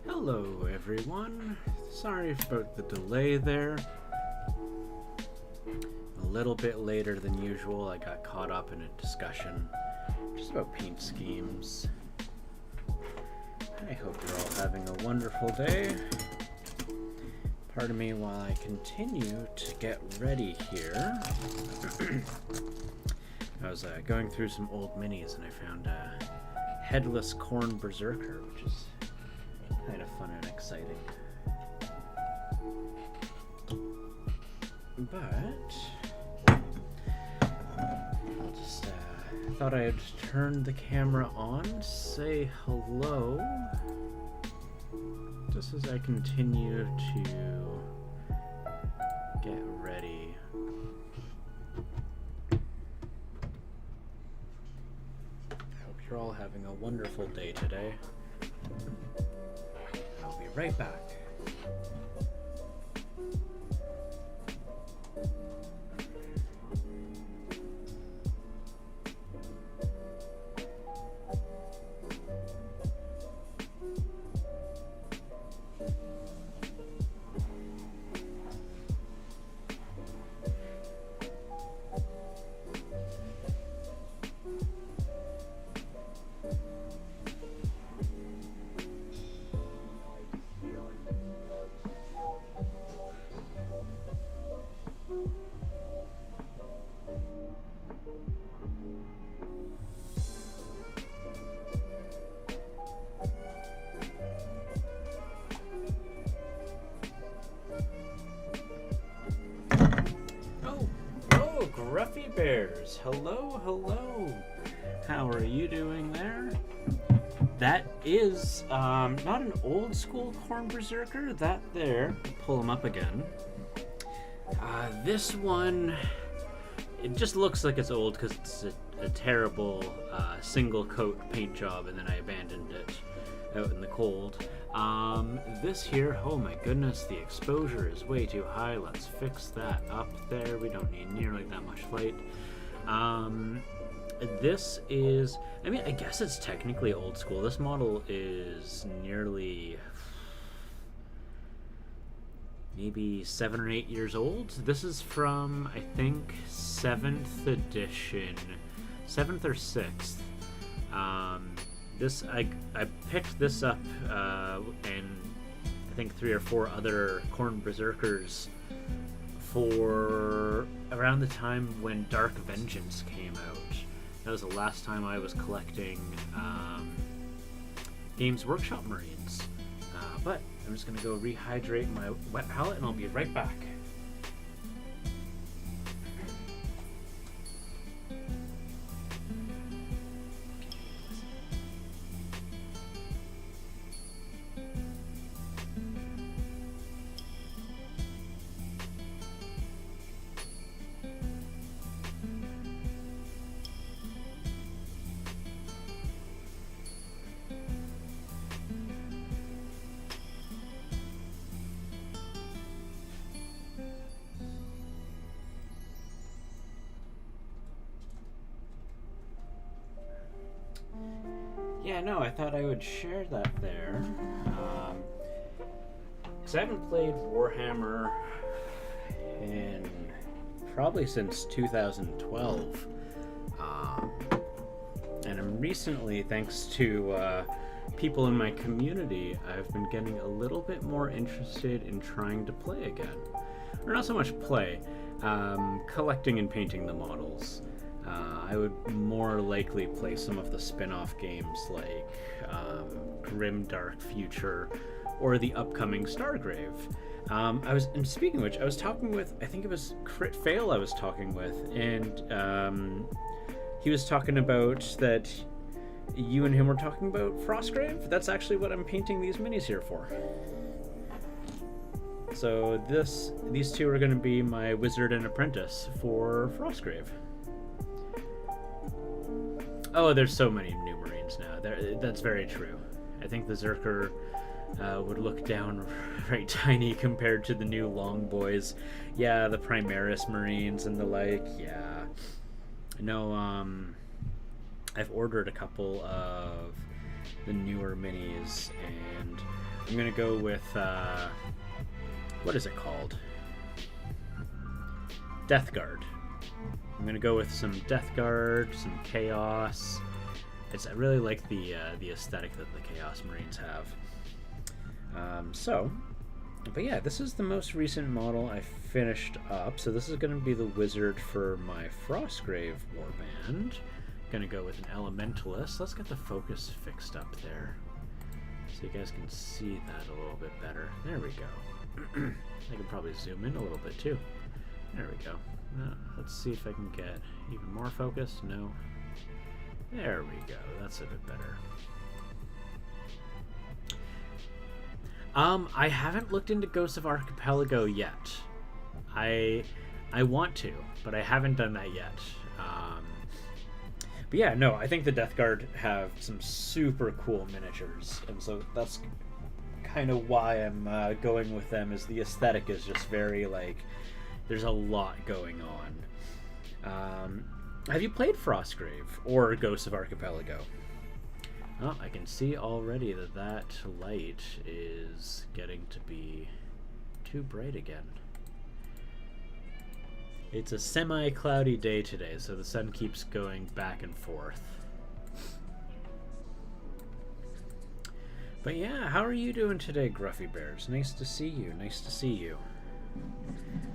Hello everyone, sorry about the delay there. A little bit later than usual. I got caught up in a discussion just about paint schemes. I hope you're all having a wonderful day. Pardon me while I continue to get ready here. I was going through some old minis and I found a Headless Khorne Berserker, which is kind of fun and exciting. But I'll just thought I'd turn the camera on, say hello, just as I continue to get ready. I hope you're all having a wonderful day today. I'll be right back. Gruffy Bears, hello, hello. How are you doing there? That is not an old school Khorne Berserker. That there, pull him up again. This one, it just looks like it's old because it's a terrible single coat paint job, and then I abandoned it out in the cold. This here, oh my goodness, the exposure is way too high. Let's fix that up there. We don't need nearly that much light. This is, I mean, I guess it's technically old school. This model is nearly maybe 7 or 8 years old. This is from, I think, 7th edition, 7th or 6th. This I picked this up and I think 3 or 4 other Khorne Berserkers for around the time when Dark Vengeance came out. That was the last time I was collecting Games Workshop Marines. But I'm just going to go rehydrate my wet palette and I'll be right back. Yeah, no, I thought I would share that there. Because I haven't played Warhammer in probably since 2012. And I'm recently, thanks to people in my community, I've been getting a little bit more interested in trying to play again. Or not so much play, collecting and painting the models. I would more likely play some of the spin-off games like Grim Dark Future or the upcoming Stargrave. and speaking of which, I was talking with, I think it was Crit Fail I was talking with, and he was talking about that you and him were talking about Frostgrave. That's actually what I'm painting these minis here for. So these two are going to be my wizard and apprentice for Frostgrave. Oh, there's so many new Marines now. That's very true. I think the Zerker would look down right tiny compared to the new long boys. Yeah, the Primaris Marines and the like. Yeah. No, I've ordered a couple of the newer minis, and I'm gonna go with what is it called? Death Guard. I'm gonna go with some Death Guard, some Chaos. I really like the aesthetic that the Chaos Marines have. But yeah, this is the most recent model I finished up. So this is going to be the wizard for my Frostgrave warband. Gonna go with an Elementalist. Let's get the focus fixed up there, so you guys can see that a little bit better. There we go. I can probably zoom in a little bit too. There we go. Let's see if I can get even more focus. No. There we go. That's a bit better. I haven't looked into Ghosts of Archipelago yet. I want to, but I haven't done that yet. But yeah, no, I think the Death Guard have some super cool miniatures, and so that's kind of why I'm going with them. Is the aesthetic is just very like, there's a lot going on. Have you played Frostgrave or Ghosts of Archipelago? Oh, I can see already that light is getting to be too bright again. It's a semi-cloudy day today, so the sun keeps going back and forth. But yeah, how are you doing today, Gruffy Bears? Nice to see you. Nice to see you.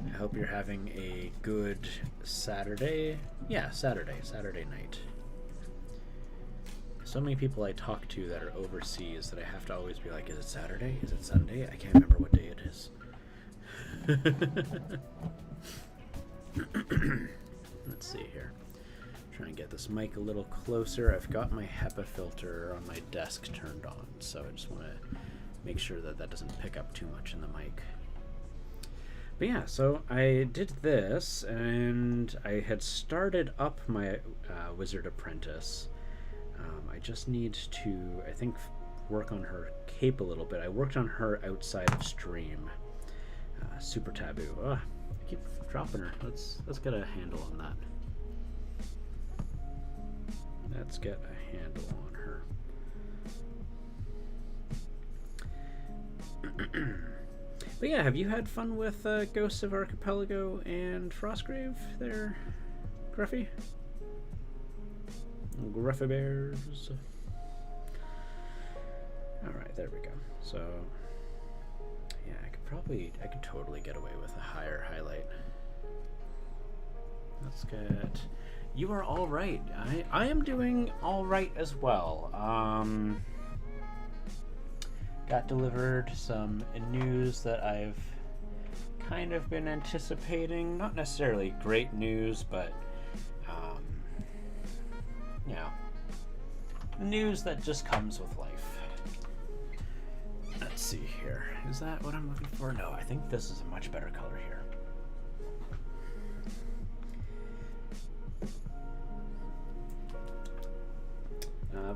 I hope you're having a good Saturday. Yeah, Saturday night. So many people I talk to that are overseas that I have to always be like, is it Saturday? Is it Sunday? I can't remember what day it is. Let's see here. Try and get this mic a little closer. I've got my HEPA filter on my desk turned on, so I just want to make sure that that doesn't pick up too much in the mic. But yeah, so I did this, and I had started up my Wizard Apprentice. I just need to, I think, work on her cape a little bit. I worked on her outside of stream. Super Taboo. I keep dropping her. Let's get a handle on that. Let's get a handle on her. But yeah, have you had fun with Ghosts of Archipelago and Frostgrave there, Gruffy? Gruffy Bears. Alright, there we go. So, yeah, I could totally get away with a higher highlight. Let's get... You are alright. I am doing alright as well. Got delivered some news that I've kind of been anticipating. Not necessarily great news, but you know, news that just comes with life. Let's see here. Is that what I'm looking for? No, I think this is a much better color here.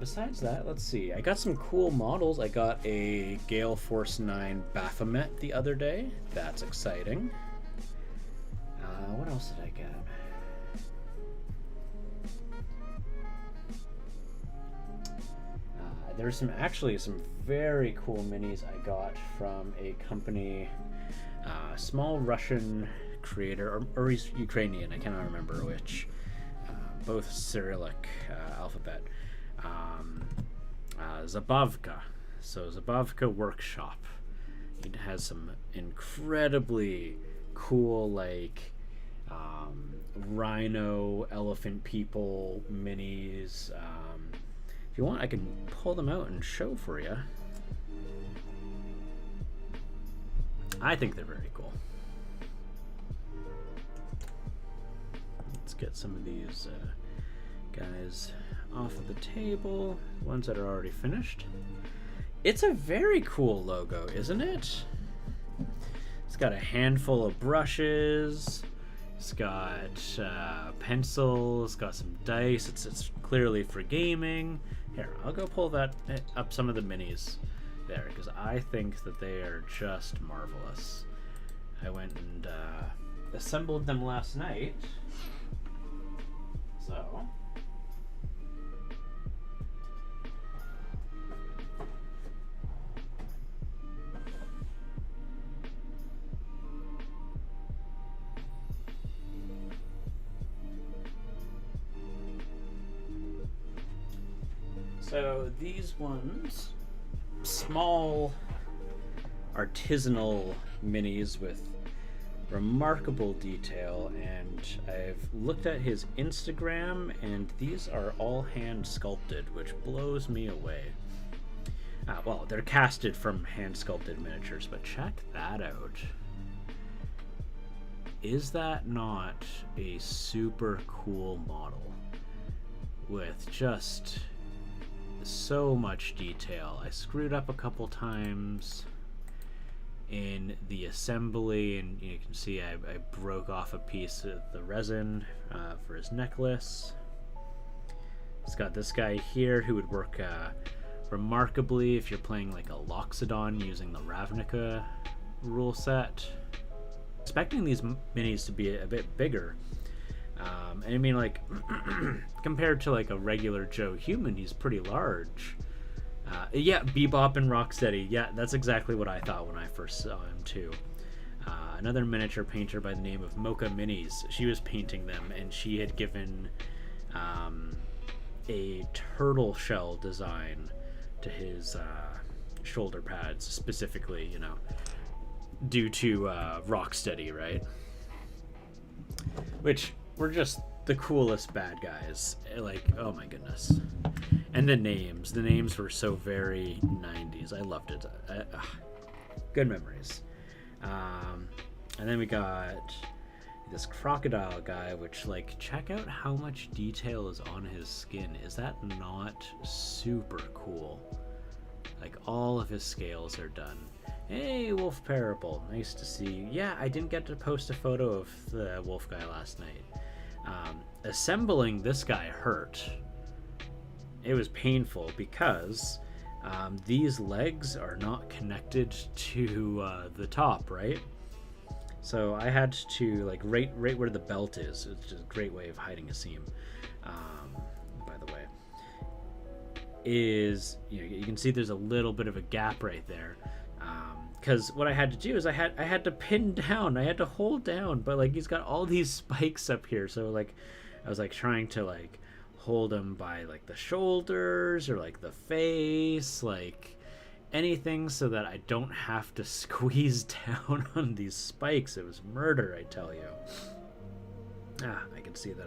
Besides that, let's see. I got some cool models. I got a Gale Force 9 Baphomet the other day. That's exciting. What else did I get? There's actually some very cool minis I got from a company, small Russian creator, or he's Ukrainian, I cannot remember which, both Cyrillic alphabet. Zabavka. So Zabavka Workshop. It has some incredibly cool, like, rhino, elephant people minis. If you want, I can pull them out and show for you. I think they're very cool. Let's get some of these guys off of the table, ones that are already finished. It's a very cool logo, isn't it? It's got a handful of brushes. It's got pencils. Got some dice. It's clearly for gaming. Here, I'll go pull that up some of the minis there because I think that they are just marvelous. I went and assembled them last night. So. So these ones, small artisanal minis with remarkable detail, and I've looked at his Instagram and these are all hand sculpted, which blows me away. Well, they're casted from hand sculpted miniatures, but check that out. Is that not a super cool model with just so much detail? I screwed up a couple times in the assembly, and you can see I broke off a piece of the resin for his necklace. It's got this guy here who would work remarkably if you're playing like a Loxodon using the Ravnica rule set. Expecting these minis to be a bit bigger. And I mean, like, compared to like a regular Joe human, he's pretty large. Yeah, Bebop and Rocksteady. Yeah, that's exactly what I thought when I first saw him too. Another miniature painter by the name of Mocha Minis. She was painting them, and she had given a turtle shell design to his shoulder pads, specifically, you know, due to Rocksteady, right? Which were just the coolest bad guys. Like, oh my goodness. And the names were so very 90s. I loved it. Good memories. And then we got this crocodile guy, which, like, check out how much detail is on his skin. Is that not super cool? Like, all of his scales are done. Hey, Wolf Parable, nice to see you. Yeah, I didn't get to post a photo of the wolf guy last night. Assembling this guy hurt. It was painful because these legs are not connected to the top, right? So I had to, like, right where the belt is. It's just a great way of hiding a seam. By the way, is, you know, you can see there's a little bit of a gap right there. Because what I had to do is I had to pin down, I had to hold down, but like he's got all these spikes up here, so like I was like trying to like hold him by like the shoulders or like the face, like anything, so that I don't have to squeeze down on these spikes. It was murder, I tell you. I can see that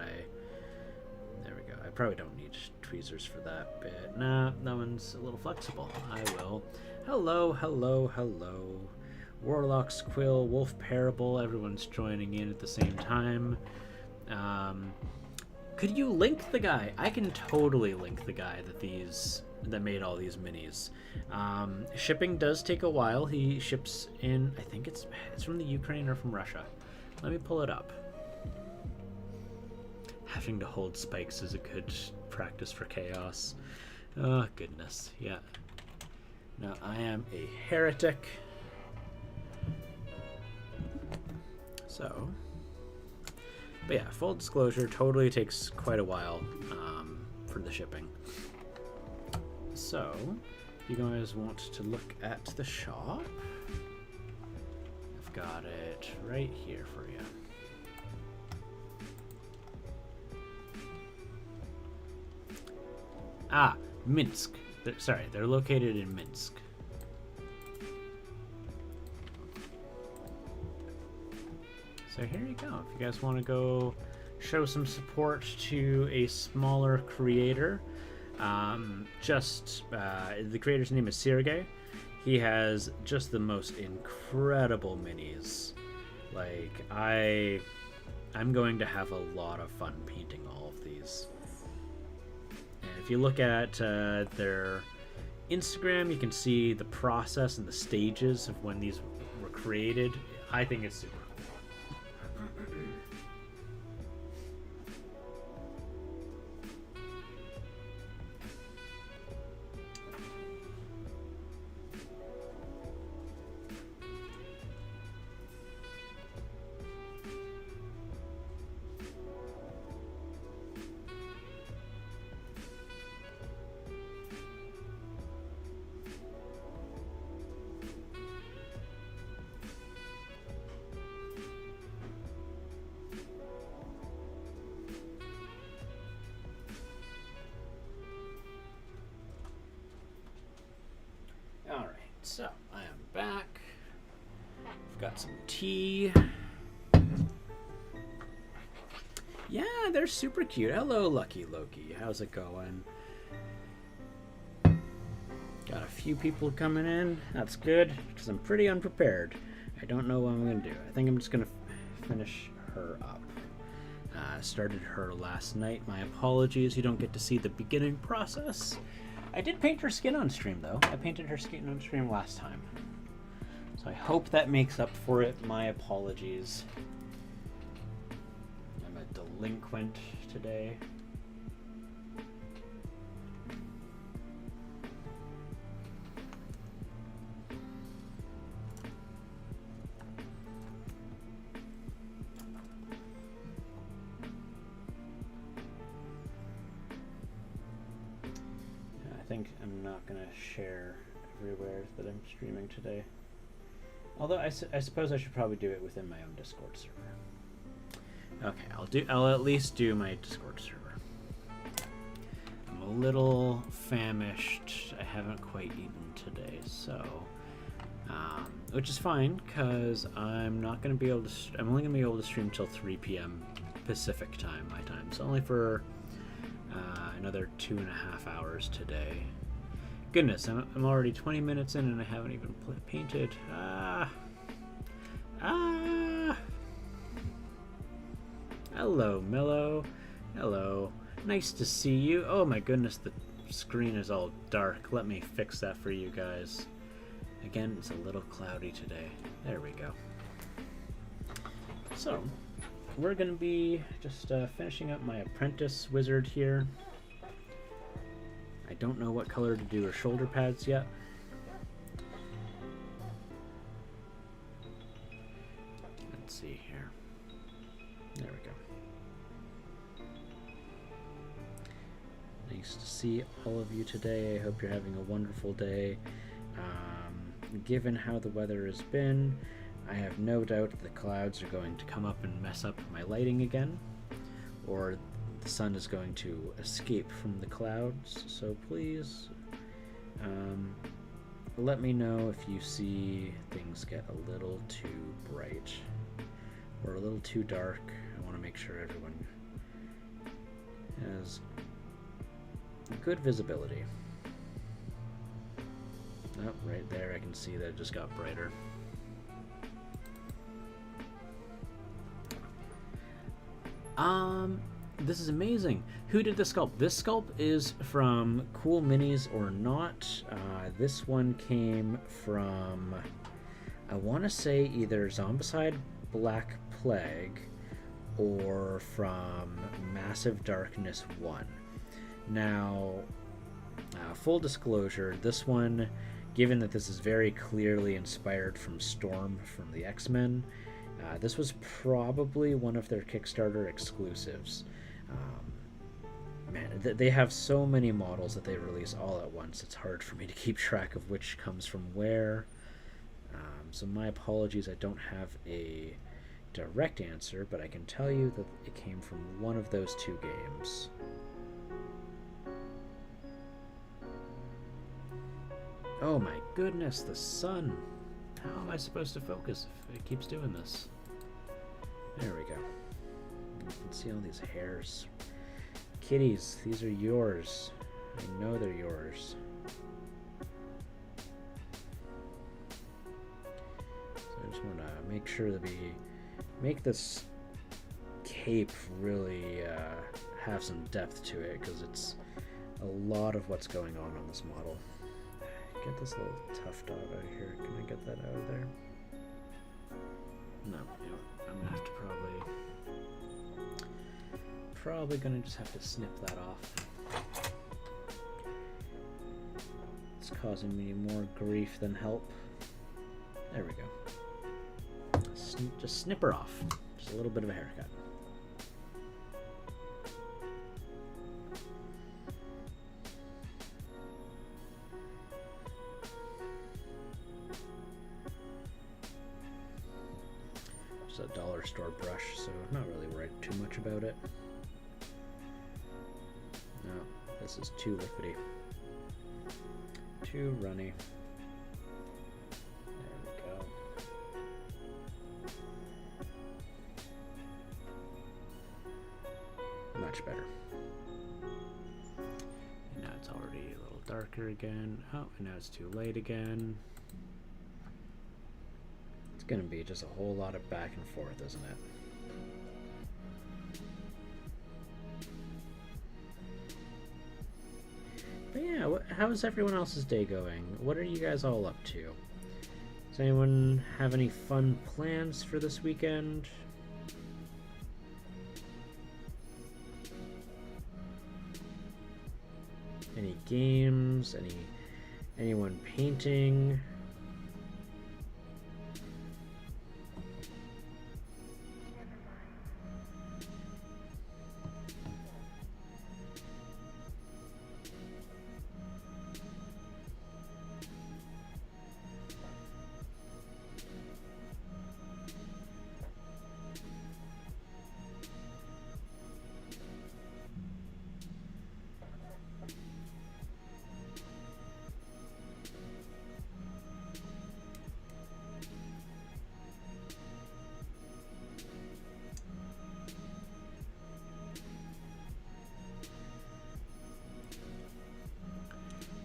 there we go. I probably don't need tweezers for that bit. Nah, that one's a little flexible. I will. Hello, hello, hello. Warlock's Quill, Wolf Parable, everyone's joining in at the same time. Could you link the guy? I can totally link the guy that made all these minis. Shipping does take a while. He ships in, I think it's from the Ukraine or from Russia. Let me pull it up. Having to hold spikes is a good practice for chaos. Oh, goodness. Yeah. Now, I am a heretic. So, but yeah, full disclosure, totally takes quite a while for the shipping. So, if you guys want to look at the shop, I've got it right here for you. Minsk. They're located in Minsk. So here you go. If you guys want to go show some support to a smaller creator, the creator's name is Sergey. He has just the most incredible minis. Like, I'm going to have a lot of fun painting all of these. And if you look at their Instagram, you can see the process and the stages of when these were created. I think it's super cool. Alright, so I am back. I've got some tea. Yeah, they're super cute. Hello, Lucky Loki. How's it going? Got a few people coming in. That's good, because I'm pretty unprepared. I don't know what I'm going to do. I think I'm just going to finish her up. Started her last night. My apologies, you don't get to see the beginning process. I did paint her skin on stream, though. I painted her skin on stream last time. So I hope that makes up for it. My apologies. I'm a delinquent today. I think I'm not going to share everywhere that I'm streaming today. Although I suppose I should probably do it within my own Discord server. Okay, I'll at least do my Discord server. I'm a little famished. I haven't quite eaten today, so which is fine because I'm not going to be able to. I'm only going to be able to stream till 3 p.m. Pacific time, my time. So only for another 2.5 hours today. Goodness, I'm already 20 minutes in and I haven't even painted. Hello, Mello. Hello. Nice to see you. Oh my goodness, the screen is all dark. Let me fix that for you guys. Again, it's a little cloudy today. There we go. So, we're going to be just finishing up my apprentice wizard here. I don't know what color to do her shoulder pads yet. Let's see here. There we go. Nice to see all of you today. I hope you're having a wonderful day. Given how the weather has been, I have no doubt the clouds are going to come up and mess up my lighting again, or the sun is going to escape from the clouds. So please let me know if you see things get a little too bright or a little too dark. I want to make sure everyone has good visibility. Oh, right there I can see that it just got brighter. This is amazing. Who did the sculpt? This sculpt is from Cool Minis or Not. This one came from, I want to say either Zombicide Black Plague or from Massive Darkness 1. Now, full disclosure, this one, given that this is very clearly inspired from Storm from the X-Men, this was probably one of their Kickstarter exclusives. Man, they have so many models that they release all at once. It's hard for me to keep track of which comes from where. So my apologies, I don't have a direct answer, but I can tell you that it came from one of those two games. Oh my goodness, the sun. How am I supposed to focus if it keeps doing this? There we go. You can see all these hairs. Kitties, these are yours. I know they're yours. I just want to make sure that we make this cape really have some depth to it, because it's a lot of what's going on this model. Get this little tough dog out of here. Can I get that out of there? No, I'm gonna have to probably gonna just have to snip that off. It's causing me more grief than help. There we go. Just snip her off. Just a little bit of a haircut. Just a dollar store brush, so I'm not really worried too much about it. No, this is too liquidy. Too runny. There we go. Much better. And now it's already a little darker again. Oh, and now it's too late again. It's gonna be just a whole lot of back and forth, isn't it? But yeah, how's everyone else's day going? What are you guys all up to? Does anyone have any fun plans for this weekend? Any games? Anyone painting?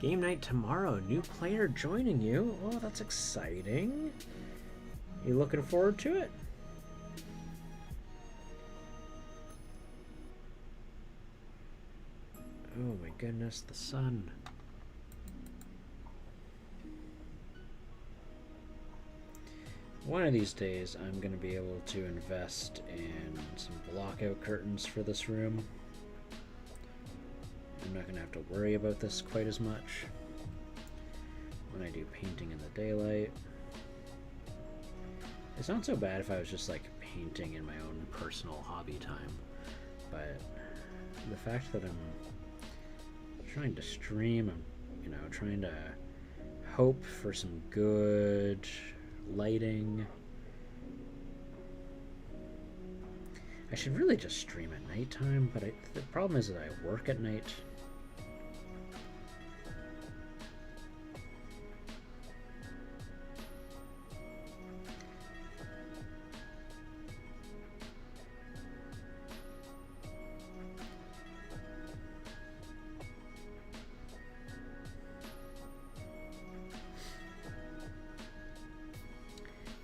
Game night tomorrow. New player joining you. Oh, that's exciting. You looking forward to it? Oh my goodness, the sun. One of these days, I'm going to be able to invest in some blockout curtains for this room. I'm not going to have to worry about this quite as much when I do painting in the daylight. It's not so bad if I was just like painting in my own personal hobby time, but the fact that I'm trying to stream, I'm trying to hope for some good lighting. I should really just stream at nighttime, but the problem is that I work at night.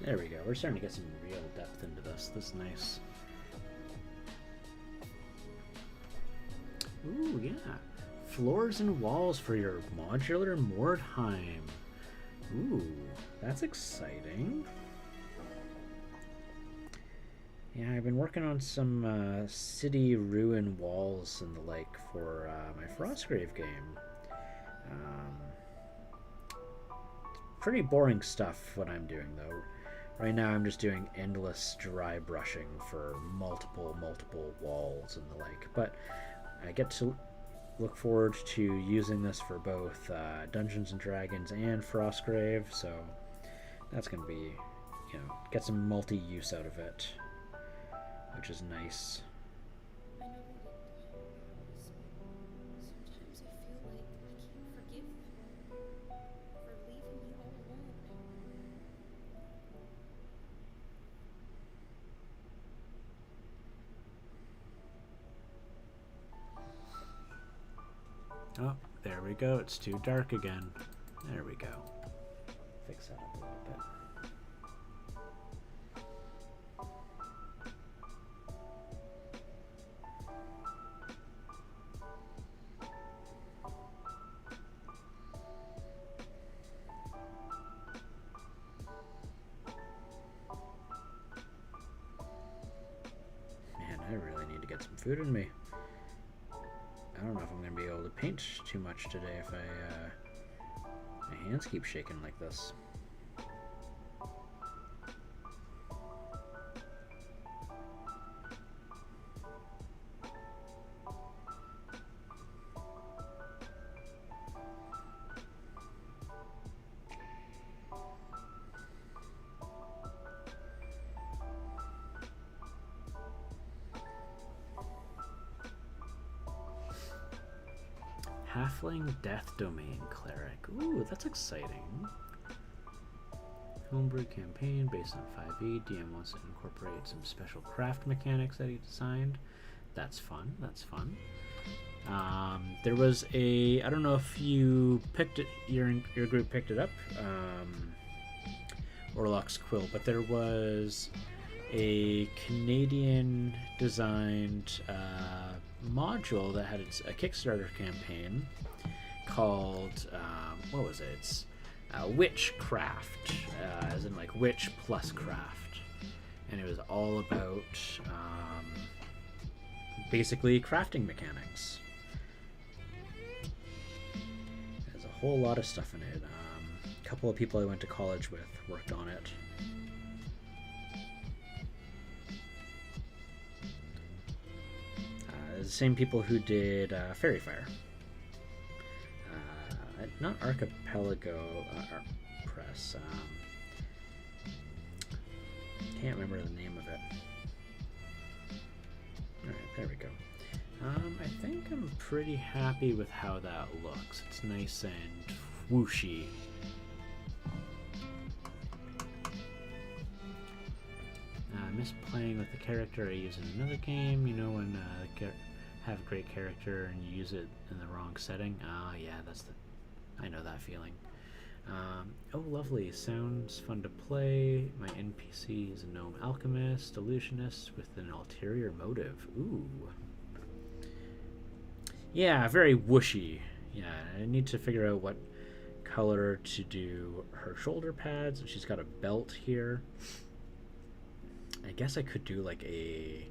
There we go. We're starting to get some real depth into this. This is nice. Ooh, yeah. Floors and walls for your modular Mordheim. Ooh, that's exciting. Yeah, I've been working on some city ruin walls and the like for my Frostgrave game. Pretty boring stuff what I'm doing though. Right now I'm just doing endless dry brushing for multiple walls and the like, but I get to look forward to using this for both Dungeons and Dragons and Frostgrave, so that's going to be, get some multi-use out of it, which is nice. Oh, there we go. It's too dark again. There we go. Fix that up a little bit. booted me. I don't know if I'm going to be able to paint too much today if my hands keep shaking like this. Halfling Death Domain Cleric. Ooh, that's exciting. Homebrew campaign based on 5e. DM wants to incorporate some special craft mechanics that he designed. That's fun. That's fun. There was a, I don't know if you picked it, your group picked it up, Orlock's Quill, but there was a Canadian designed module that had a Kickstarter campaign called what was it? It's Witchcraft, as in like witch plus craft, and it was all about basically crafting mechanics. There's a whole lot of stuff in it. A couple of people I went to college with worked on it. The same people who did Fairy Fire. Not Archipelago Press. Can't remember the name of it. Alright, there we go. I think I'm pretty happy with how that looks. It's nice and whooshy. I miss playing with the character I use in another game. You know, when have a great character and you use it in the wrong setting. Yeah, I know that feeling. Oh, lovely. Sounds fun to play. My NPC is a gnome alchemist, illusionist with an ulterior motive. Ooh. Yeah, very whooshy. Yeah, I need to figure out what color to do her shoulder pads. She's got a belt here. I guess I could do like a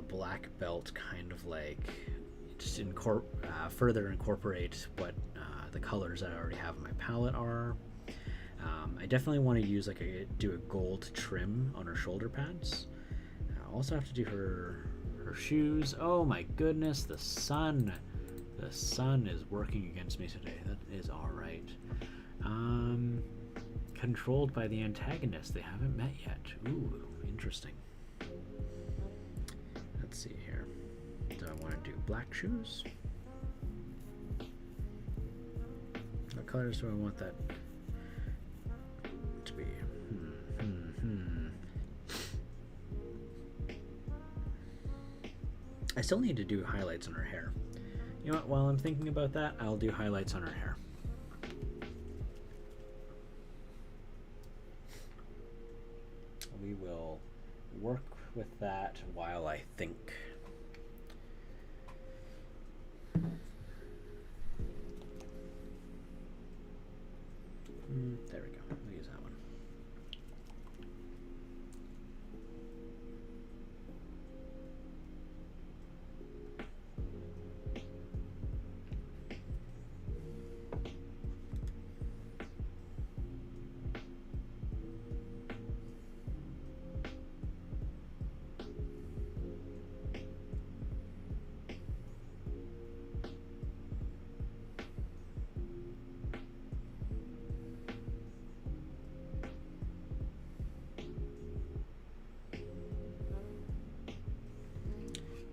black belt, kind of like just further incorporate what the colors that I already have in my palette are. I definitely want to use do a gold trim on her shoulder pads. I also have to do her shoes. Oh my goodness, the sun is working against me today. That is all right. Controlled by the antagonist. They haven't met yet. Ooh, interesting. Let's see here. Do I want to do black shoes? What colors do I want that to be? I still need to do highlights on her hair. You know what? While I'm thinking about that, I'll do highlights on her hair. We will work with that while I think. There we go. I'll use that one.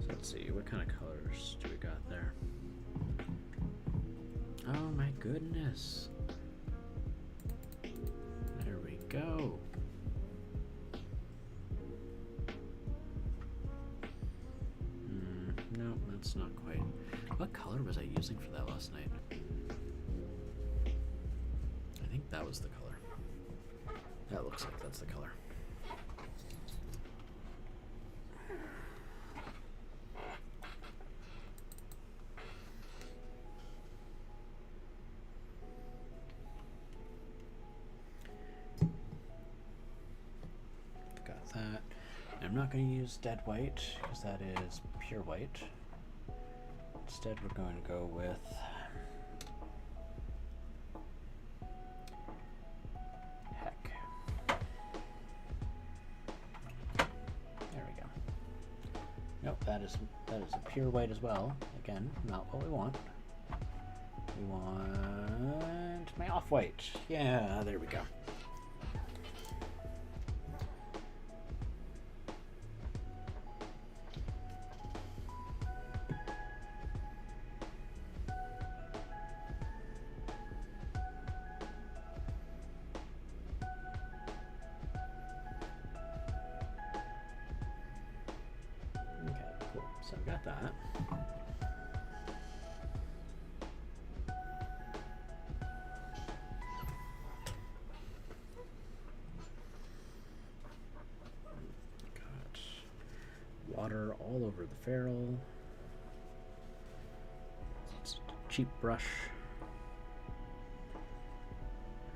Let's see, what kind of colors do we got there? Oh my goodness. There we go. No, that's not quite. What color was I using for that last night? I think that was the color. That looks like that's the color. I'm not going to use dead white because that is pure white. Instead, we're going to go with heck. There we go. Nope, that is a pure white as well. Again, not what we want. We want my off-white. Yeah, there we go. So I've got that. Got water all over the ferrule. It's a cheap brush.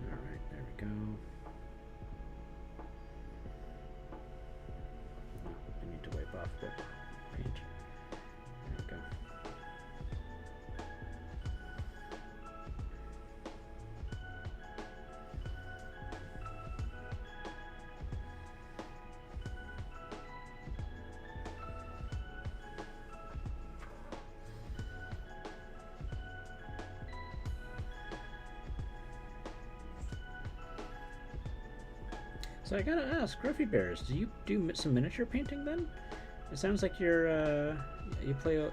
All right, there we go. I need to wipe off the paint. So I gotta ask, Gruffy Bears, do you do some miniature painting then? It sounds like you play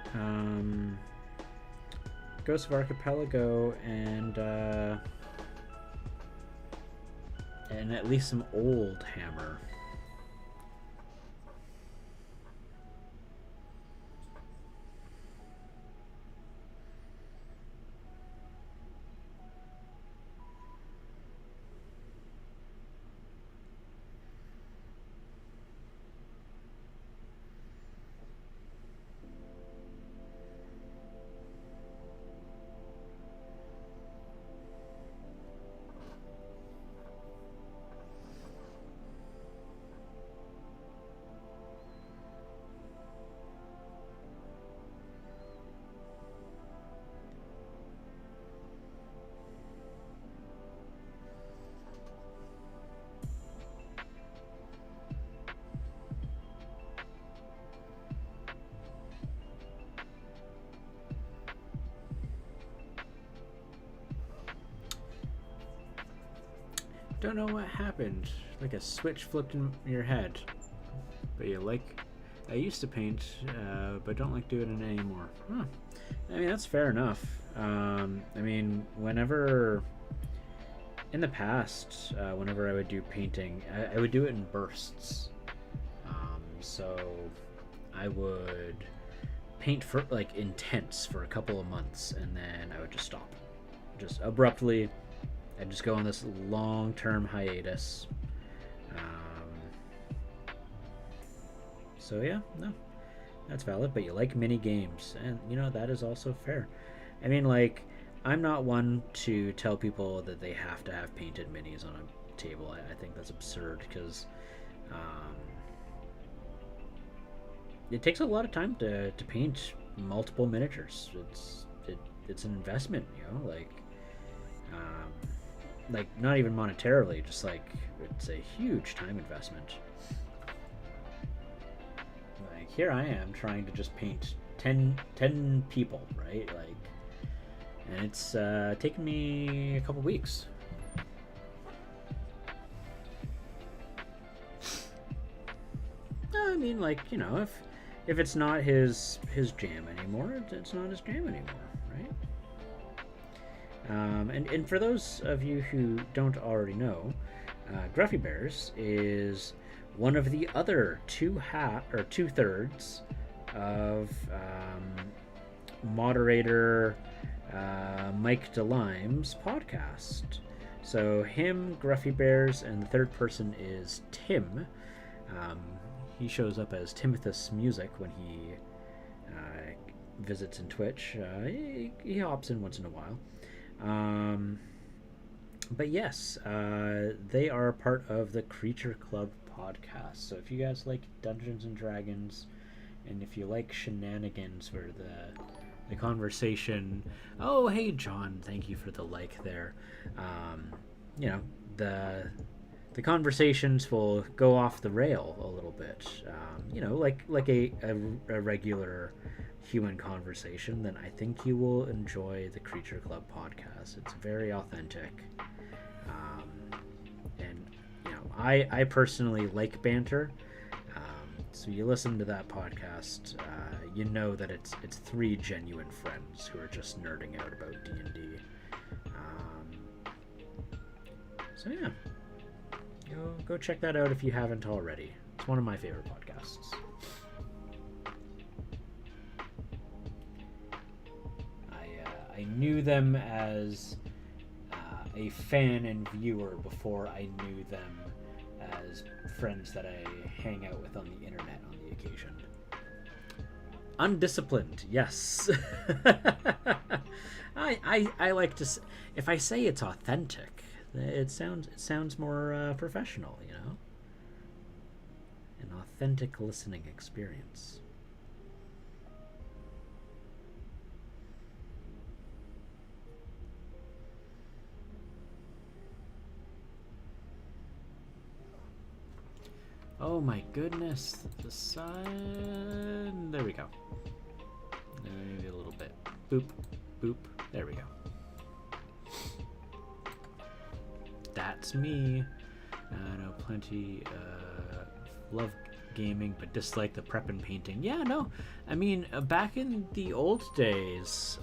Ghost of Archipelago and at least some old Hammer. Don't know what happened. Like a switch flipped in your head. But you like... I used to paint, but don't like doing it anymore. Huh. I mean, that's fair enough. I mean, whenever... In the past, whenever I would do painting, I would do it in bursts. So I would paint for, like, intense for a couple of months, and then I would just stop. Just abruptly... I'd just go on this long-term hiatus. So yeah, no, that's valid. But you like mini games, and you know that is also fair. I mean, like, I'm not one to tell people that they have to have painted minis on a table. I think that's absurd because it takes a lot of time to paint multiple miniatures. It's an investment, you know, like not even monetarily, just like it's a huge time investment. Like here I am trying to just paint 10 people, right? Like, and it's taken me a couple weeks. I mean, like, you know, if it's not his jam anymore, it's not his jam anymore, right? And for those of you who don't already know, Gruffy Bears is one of the other two-thirds of moderator Mike DeLime's podcast. So him, Gruffy Bears, and the third person is Tim. He shows up as Timothus Music when he visits in Twitch. He hops in once in a while. But yes, they are part of the Creature Club podcast. So if you guys like Dungeons and Dragons, and if you like shenanigans where the conversation, oh hey John, thank you for the like there. You know, the conversations will go off the rail a little bit. You know, like a regular human conversation, then I think you will enjoy the Creature Club podcast. It's very authentic. And you know, I personally like banter. So you listen to that podcast, you know that it's three genuine friends who are just nerding out about D&D. So yeah, go check that out if you haven't already. It's one of my favorite podcasts. I knew them as a fan and viewer before I knew them as friends that I hang out with on the internet on the occasion. Undisciplined, yes. I like to. If I say it's authentic, it sounds more professional, you know. An authentic listening experience. Oh my goodness, the sun. There we go. Maybe a little bit. Boop, boop. There we go. That's me. I know plenty. Love gaming, but dislike the prep and painting. Yeah, no. I mean, back in the old days,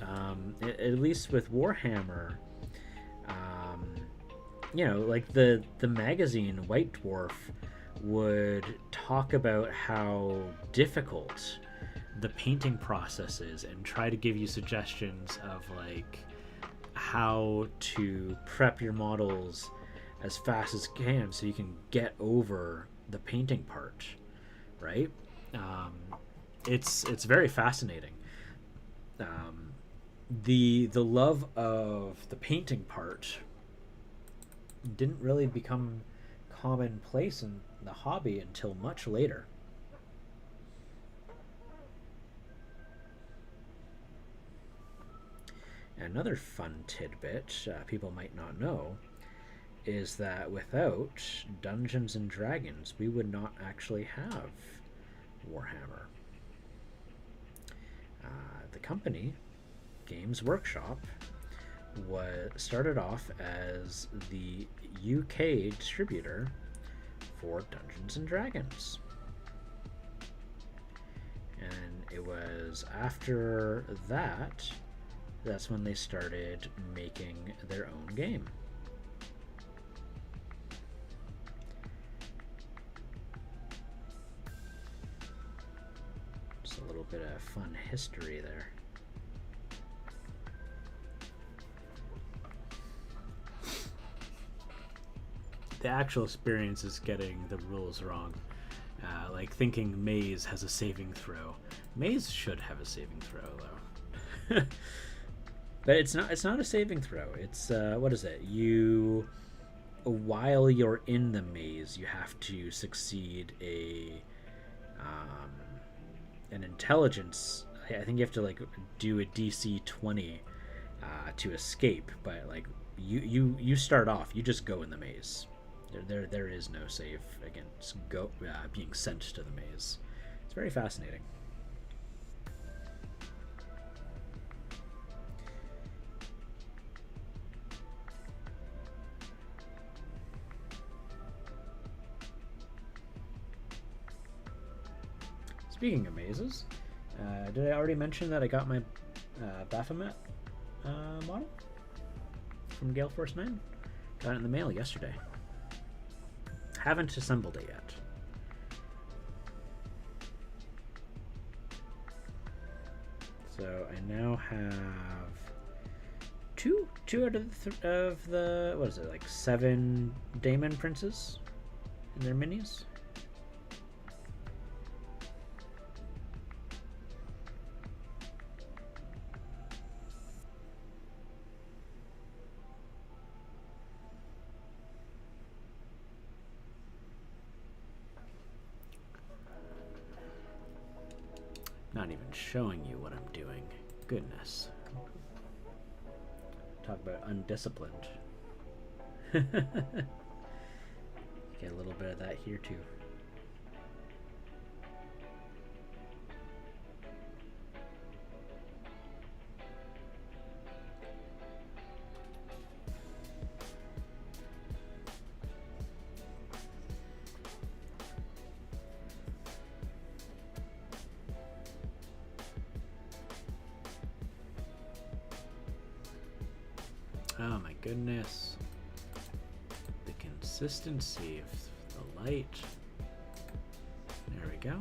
at least with Warhammer, you know, like the magazine White Dwarf would talk about how difficult the painting process is and try to give you suggestions of like how to prep your models as fast as you can so you can get over the painting part, right? It's very fascinating. The love of the painting part didn't really become commonplace in the hobby until much later. Another fun tidbit people might not know is that without Dungeons and Dragons, we would not actually have Warhammer. The company, Games Workshop, started off as the UK distributor for Dungeons and Dragons. And it was after that's when they started making their own game. Just a little bit of fun history there. The actual experience is getting the rules wrong. Like thinking Maze has a saving throw. Maze should have a saving throw though. But it's not a saving throw. It's what is it? While you're in the maze, you have to succeed an intelligence. I think you have to like do a DC 20 to escape. But like you start off, you just go in the maze. There is no save against being sent to the maze. It's very fascinating. Speaking of mazes, did I already mention that I got my Baphomet model from Gale Force 9? Got it in the mail yesterday. Haven't assembled it yet. So I now have two out of the what is it, like 7 Daemon Princes and their minis. Not even showing you what I'm doing. Goodness. Talk about undisciplined. Get a little bit of that here too. Oh my goodness. The consistency of the light. There we go.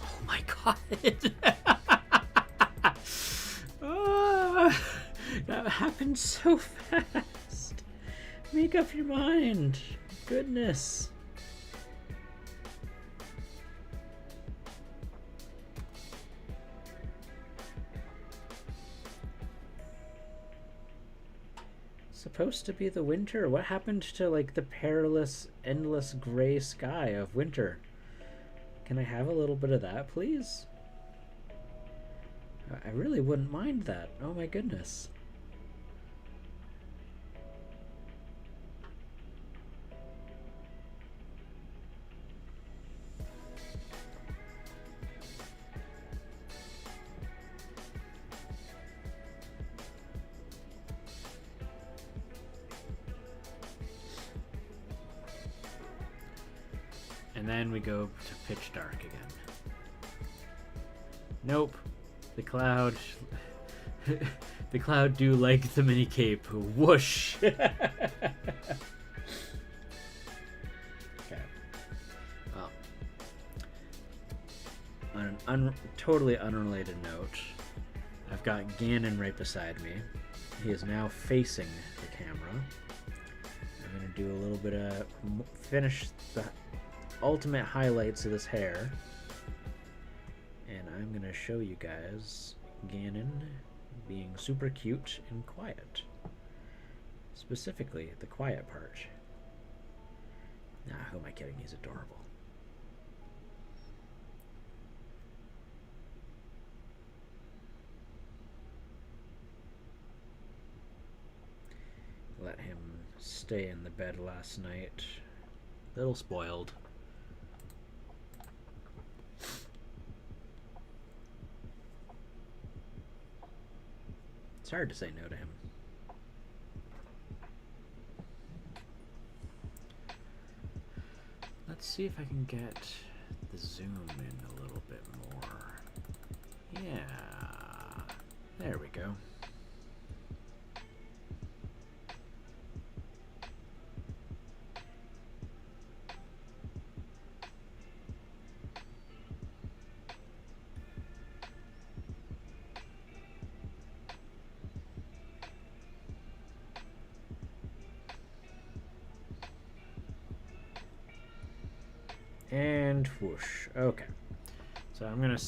Oh my god. Oh, that happened so fast. Make up your mind. Goodness. Supposed to be the winter. What happened to like the perilous, endless gray sky of winter? Can I have a little bit of that, please? I really wouldn't mind that. Oh my goodness. And then we go to pitch dark again. Nope. The cloud... the cloud do like the mini cape. Whoosh! Okay. Well. On an totally unrelated note, I've got Ganon right beside me. He is now facing the camera. I'm going to do a little bit of... finish the ultimate highlights of this hair, and I'm gonna show you guys Ganon being super cute and quiet, specifically the quiet part. Nah, who am I kidding? He's adorable. Let him stay in the bed last night. A little spoiled. It's hard to say no to him. Let's see if I can get the zoom in a little bit more. Yeah, there we go. And whoosh. Okay. So I'm going to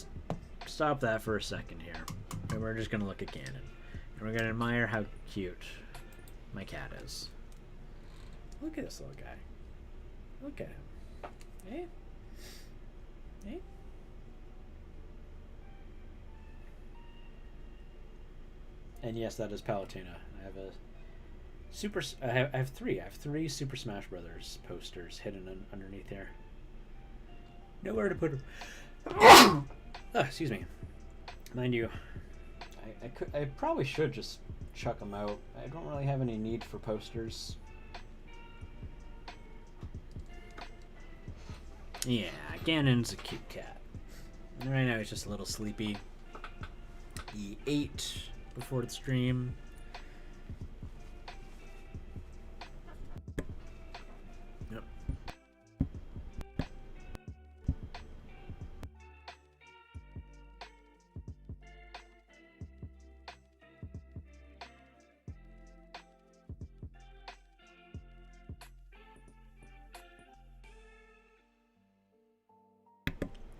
stop that for a second here. And we're just going to look at Ganon. And we're going to admire how cute my cat is. Look at this little guy. Look at him. Hey? Hey? And yes, that is Palutena. I have a super... I have three. I have three Super Smash Brothers posters hidden underneath here. Nowhere to put them. Oh, excuse me. Mind you, I probably should just chuck them out. I don't really have any need for posters. Yeah, Ganon's a cute cat. And right now he's just a little sleepy. He ate before the stream. Yep.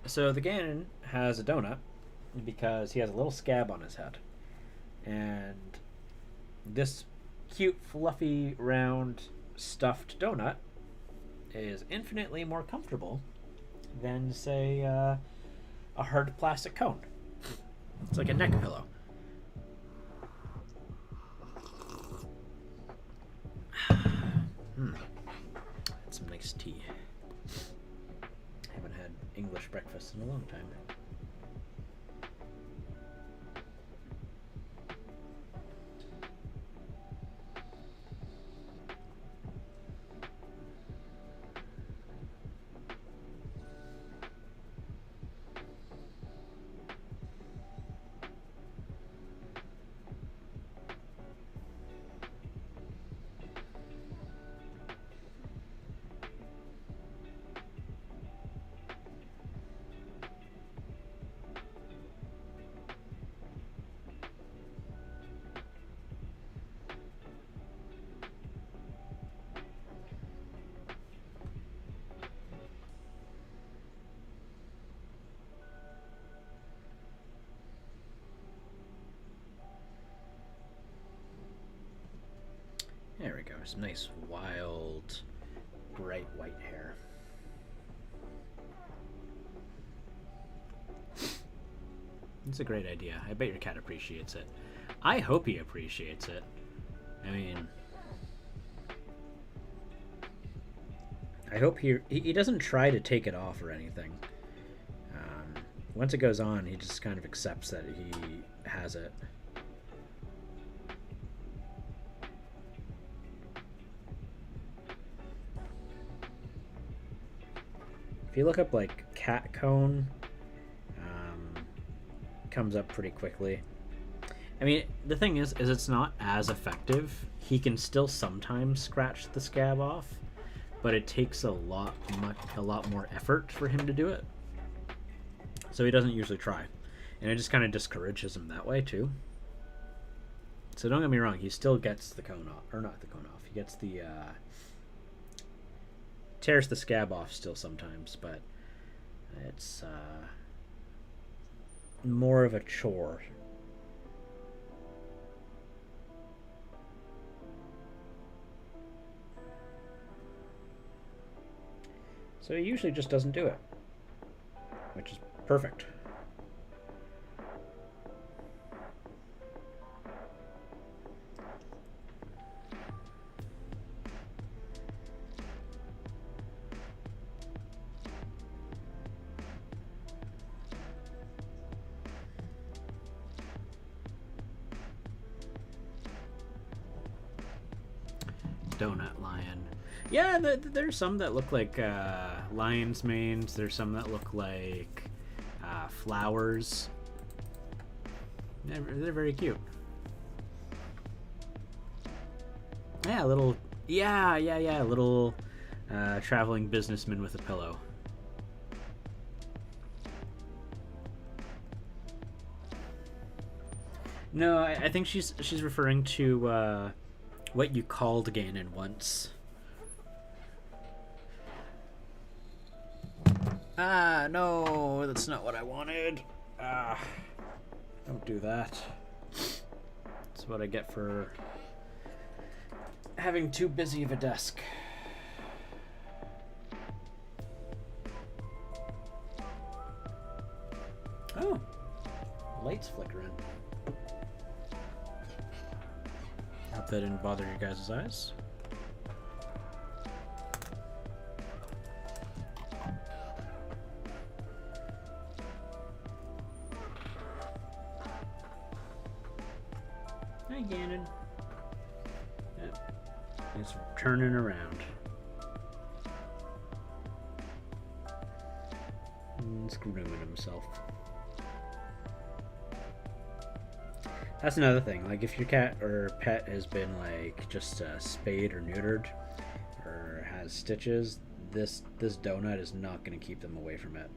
So the Ganon has a donut because he has a little scab on his head. And this cute, fluffy, round, stuffed donut is infinitely more comfortable than, say, a hard plastic cone. It's like a neck pillow. Had some nice tea. Haven't had English breakfast in a long time. There we go. Some nice, wild, bright white hair. It's a great idea. I bet your cat appreciates it. I hope he appreciates it. I mean, I hope he doesn't try to take it off or anything. Once it goes on, he just kind of accepts that he has it. If you look up like cat cone, comes up pretty quickly. I mean, the thing is it's not as effective. He can still sometimes scratch the scab off, but it takes a lot more effort for him to do it. So he doesn't usually try, and it just kind of discourages him that way too. So don't get me wrong, he still gets the cone off, or not the cone off. He gets the tears the scab off still sometimes, but it's more of a chore. So he usually just doesn't do it, which is perfect. Donut lion. Yeah, there's some that look like lion's manes. There's some that look like flowers. They're very cute. Yeah, little. Yeah. Little traveling businessman with a pillow. No, I think she's referring to what you called Ganon once. Ah, no, that's not what I wanted. Ah, don't do that. That's what I get for having too busy of a desk. Oh, lights flickering. Hope that didn't bother your guys' eyes. Hi, Ganon. Yep. It's turning around. It's grooming himself. That's another thing. Like, if your cat or pet has been like just spayed or neutered, or has stitches, this donut is not going to keep them away from it.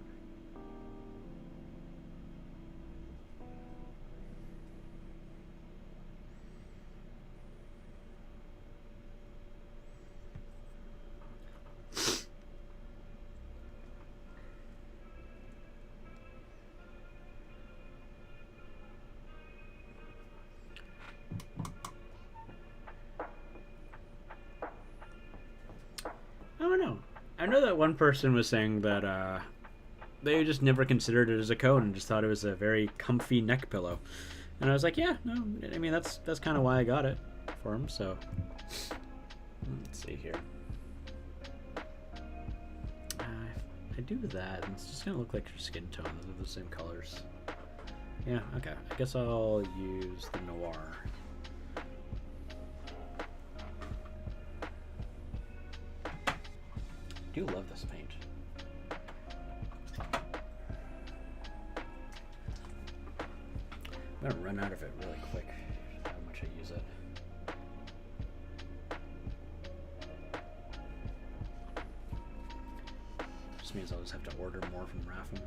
I don't know. know that one person was saying that they just never considered it as a cone and just thought it was a very comfy neck pillow. And I was like, yeah, no, I mean that's kind of why I got it for him. So let's see here. I do that, and it's just gonna look like your skin tone. Those are the same colors. Yeah, okay. I guess I'll use the noir. I do love this paint. I'm gonna run out of it really quick. How much I use it. Just means I'll just have to order more from Raffin.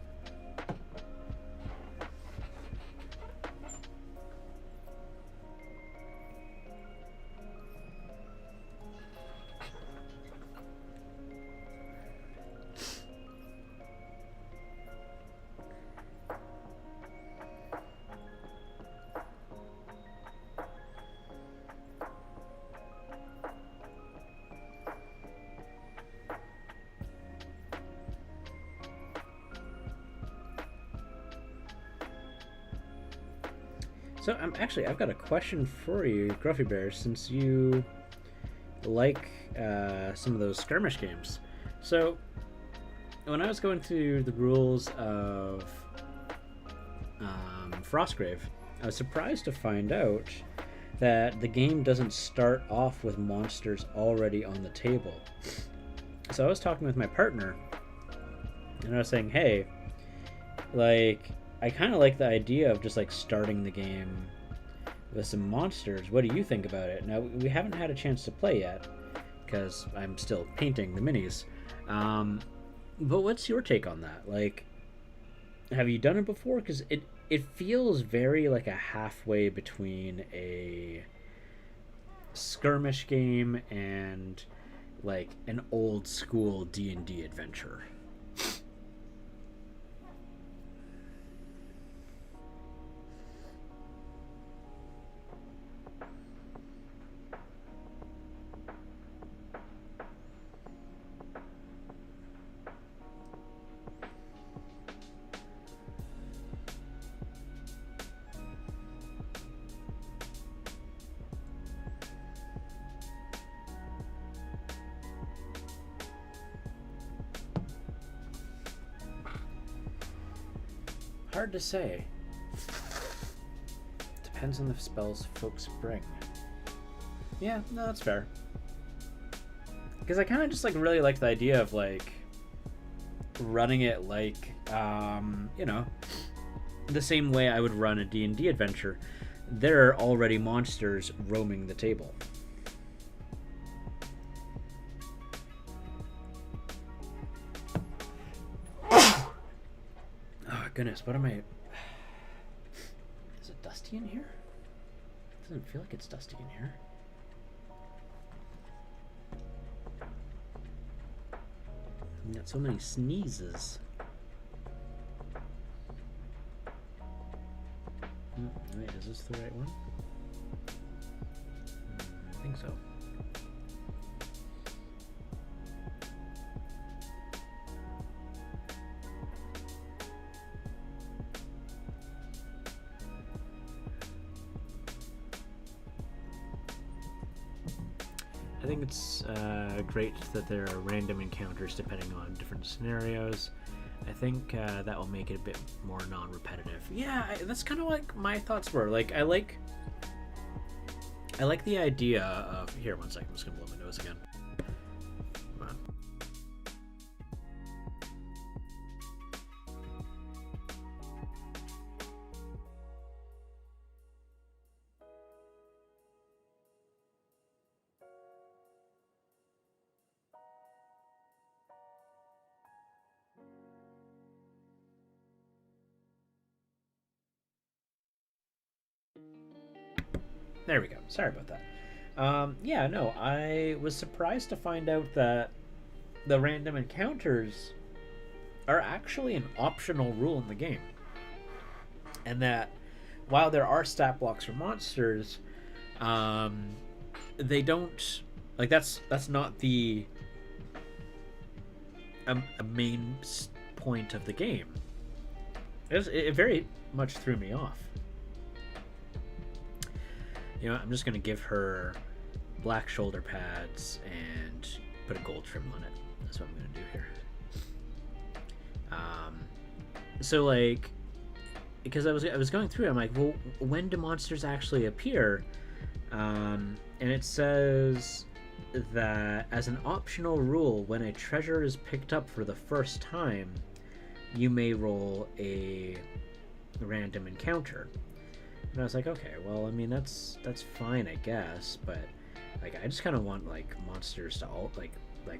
So I've got a question for you, Gruffy Bear, since you like some of those skirmish games. So when I was going through the rules of Frostgrave, I was surprised to find out that the game doesn't start off with monsters already on the table. So I was talking with my partner, and I was saying, hey, like, I kind of like the idea of just like starting the game with some monsters. What do you think about it? Now, we haven't had a chance to play yet because I'm still painting the minis. But what's your take on that? Like, have you done it before? Because it feels very like a halfway between a skirmish game and like an old school D&D adventure. Hard to say. Depends on the spells folks bring. Yeah, no, that's fair. Because I kind of just like really like the idea of like running it like, you know, the same way I would run a D&D adventure. There are already monsters roaming the table. Goodness, what am I... Is it dusty in here? It doesn't feel like it's dusty in here. I got so many sneezes. Wait, is this the right one? I think so. I think it's great that there are random encounters depending on different scenarios. I think that will make it a bit more non-repetitive. Yeah, that's kind of like my thoughts were. Like, I like the idea of... Here, one second. I'm just going to blow my nose again. Come on. There we go. Sorry about that. Yeah, no, I was surprised to find out that the random encounters are actually an optional rule in the game. And that while there are stat blocks for monsters, they don't... Like, that's not the a main point of the game. It very much threw me off. You know, I'm just gonna give her black shoulder pads and put a gold trim on it. That's what I'm gonna do here. So like, because I was going through it, I'm like, well, when do monsters actually appear? And it says that as an optional rule, when a treasure is picked up for the first time, you may roll a random encounter. And I was like, okay, well, I mean, that's fine, I guess, but like, I just kind of want like monsters to all like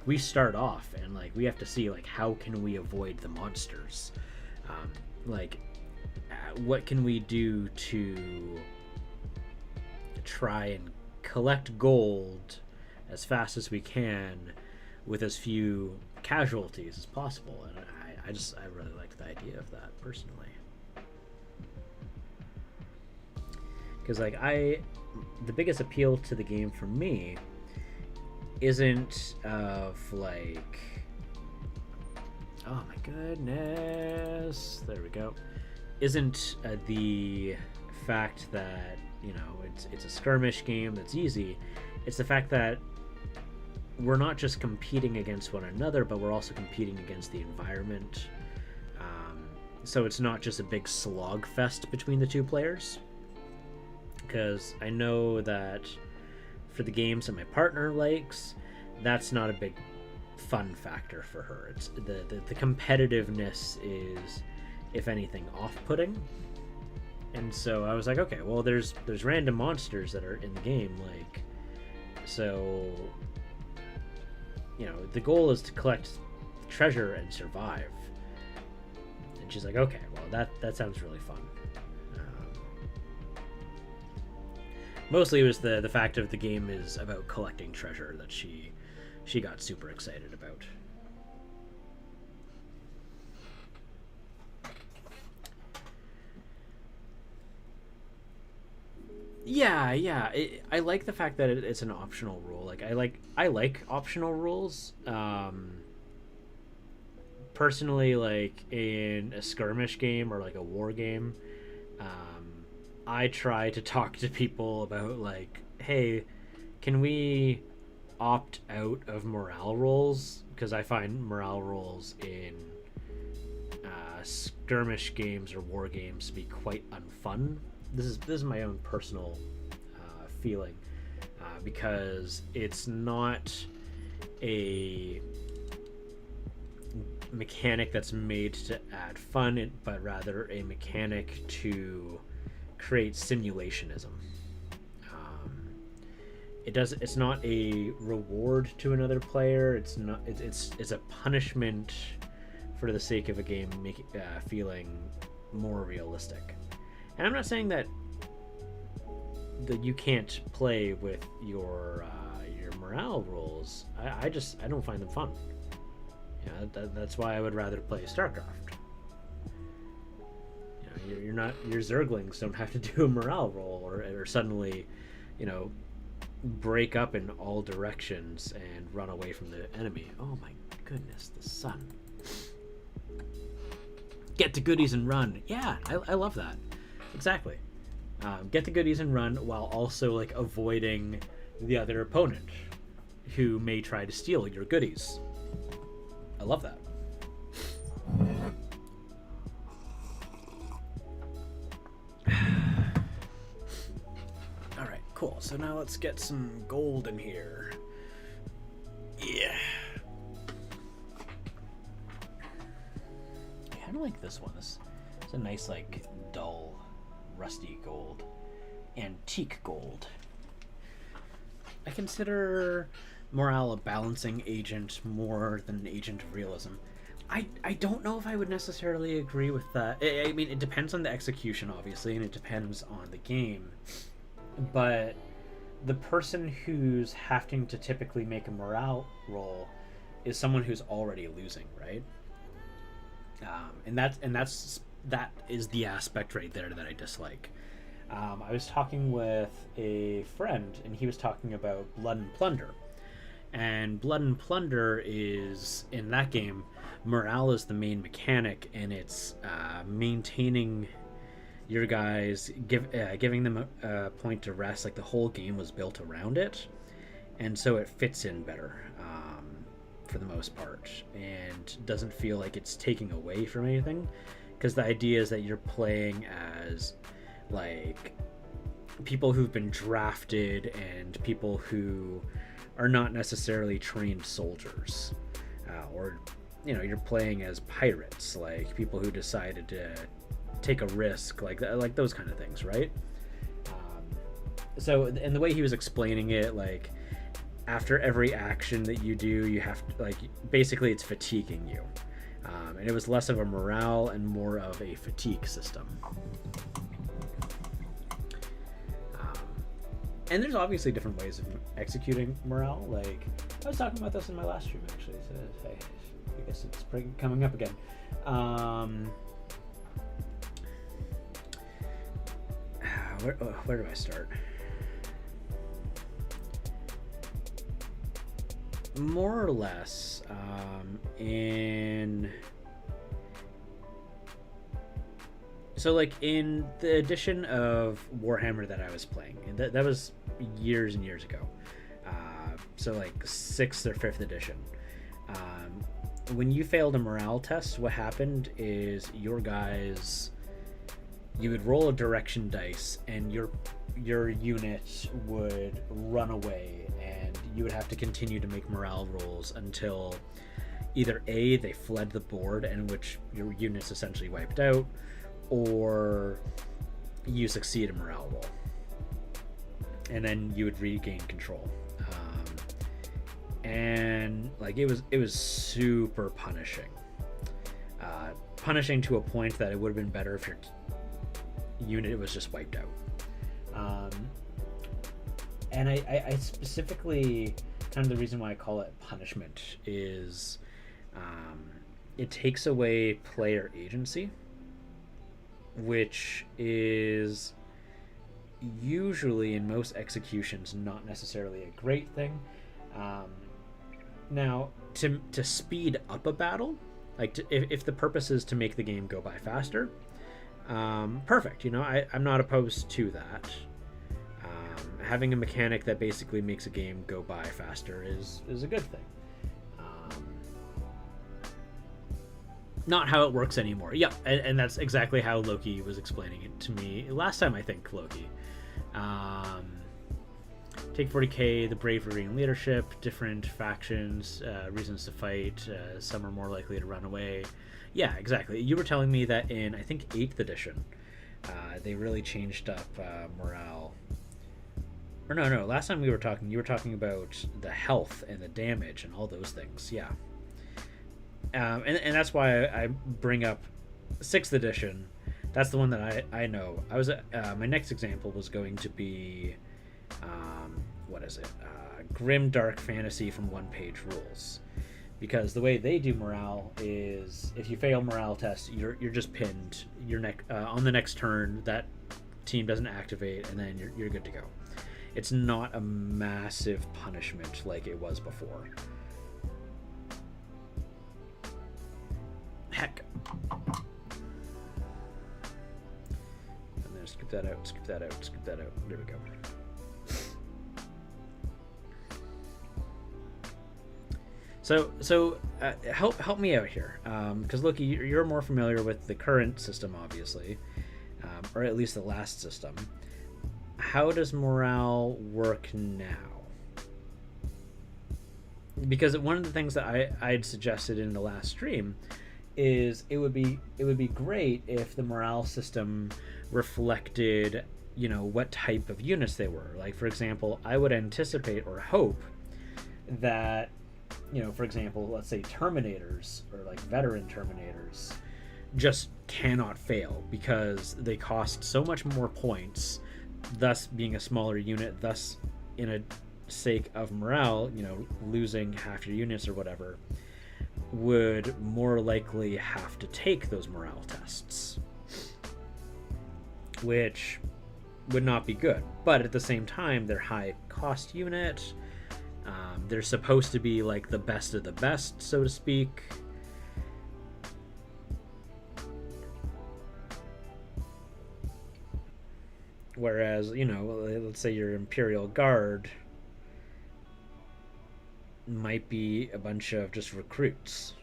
we start off and like we have to see like how can we avoid the monsters, what can we do to try and collect gold as fast as we can with as few casualties as possible. And I really liked the idea of that personally, because like the biggest appeal to the game for me isn't of like, oh my goodness, there we go, isn't the fact that, you know, it's a skirmish game that's easy. It's the fact that we're not just competing against one another, but we're also competing against the environment. So it's not just a big slog fest between the two players. Because I know that for the games that my partner likes, that's not a big fun factor for her. It's the competitiveness is, if anything, off-putting. And so I was like, okay, well, there's random monsters that are in the game, like, so, you know, the goal is to collect treasure and survive. And she's like, okay, well, that sounds really fun. Mostly it was the fact of the game is about collecting treasure that she got super excited about. Yeah. I like the fact that it's an optional rule. Like I like optional rules. Personally, like in a skirmish game or like a war game, I try to talk to people about like, hey, can we opt out of morale rolls? Because I find morale rolls in skirmish games or war games to be quite unfun. This is my own personal feeling, because it's not a mechanic that's made to add fun, but rather a mechanic to create simulationism. It's not a reward to another player. It's a punishment for the sake of a game feeling more realistic. And I'm not saying that you can't play with your morale rolls. I don't find them fun. Yeah, that's why I would rather play StarCraft. You know, your Zerglings don't have to do a morale roll or suddenly, you know, break up in all directions and run away from the enemy. Oh my goodness, the sun. Get the goodies and run. Yeah, I love that. Exactly. Get the goodies and run while also like avoiding the other opponent who may try to steal your goodies. I love that. Alright, cool. So now let's get some gold in here. Yeah. I kind of like this one. It's a nice, like, dull, rusty gold. Antique gold. I consider morale a balancing agent more than an agent of realism. I don't know if I would necessarily agree with that. I mean, it depends on the execution, obviously, and it depends on the game. But the person who's having to typically make a morale roll is someone who's already losing, right? And that is the aspect right there that I dislike. I was talking with a friend, and he was talking about Blood and Plunder. And Blood and Plunder is, in that game, morale is the main mechanic, and it's maintaining your guys, giving them a point to rest. Like the whole game was built around it, and so it fits in better for the most part, and doesn't feel like it's taking away from anything, because the idea is that you're playing as like people who've been drafted and people who are not necessarily trained soldiers, or you're playing as pirates, like people who decided to take a risk, like those kind of things, right? So, and the way he was explaining it, like after every action that you do, you have to, like, basically it's fatiguing you, and it was less of a morale and more of a fatigue system. And there's obviously different ways of executing morale. Like, I was talking about this in my last stream, actually. So, hey, I guess it's coming up again. Where do I start? More or less, So, like, in the edition of Warhammer that I was playing, and that was years and years ago, so like 6th or 5th edition, when you failed a morale test, what happened is your guys, you would roll a direction dice, and your unit would run away, and you would have to continue to make morale rolls until either A, they fled the board, in which your unit's essentially wiped out, or you succeed a morale roll, and then you would regain control. And like it was super punishing, to a point that it would have been better if your unit was just wiped out. And I specifically, kind of the reason why I call it punishment is it takes away player agency, which is usually in most executions not necessarily a great thing. Now, to speed up a battle, like if the purpose is to make the game go by faster, perfect. I'm not opposed to that. Having a mechanic that basically makes a game go by faster is a good thing. Not how it works anymore. Yeah, and that's exactly how Loki was explaining it to me last time, I think, Loki. Take 40k, the bravery and leadership, different factions, reasons to fight, some are more likely to run away. Yeah, exactly. You were telling me that in, I think, 8th edition, they really changed up morale. Or no, last time you were talking about the health and the damage and all those things, yeah. And that's why I bring up 6th edition. That's the one that I know. I was my next example was going to be what is it? Grim Dark Fantasy from One Page Rules, because the way they do morale is if you fail morale test, you're just pinned. On the next turn, that team doesn't activate, and then you're good to go. It's not a massive punishment like it was before. Heck. I'm gonna scoop that out. There we go. So help me out here, because Loki, you're more familiar with the current system, obviously, or at least the last system. How does morale work now? Because one of the things that I'd suggested in the last stream is it would be great if the morale system reflected, what type of units they were. Like, for example, I would anticipate or hope that, for example, let's say Terminators or like veteran Terminators just cannot fail because they cost so much more points, thus being a smaller unit, thus in a sake of morale, losing half your units or whatever, would more likely have to take those morale tests, which would not be good. But at the same time, they're high cost unit. They're supposed to be like the best of the best, so to speak. Whereas, let's say your Imperial Guard might be a bunch of just recruits.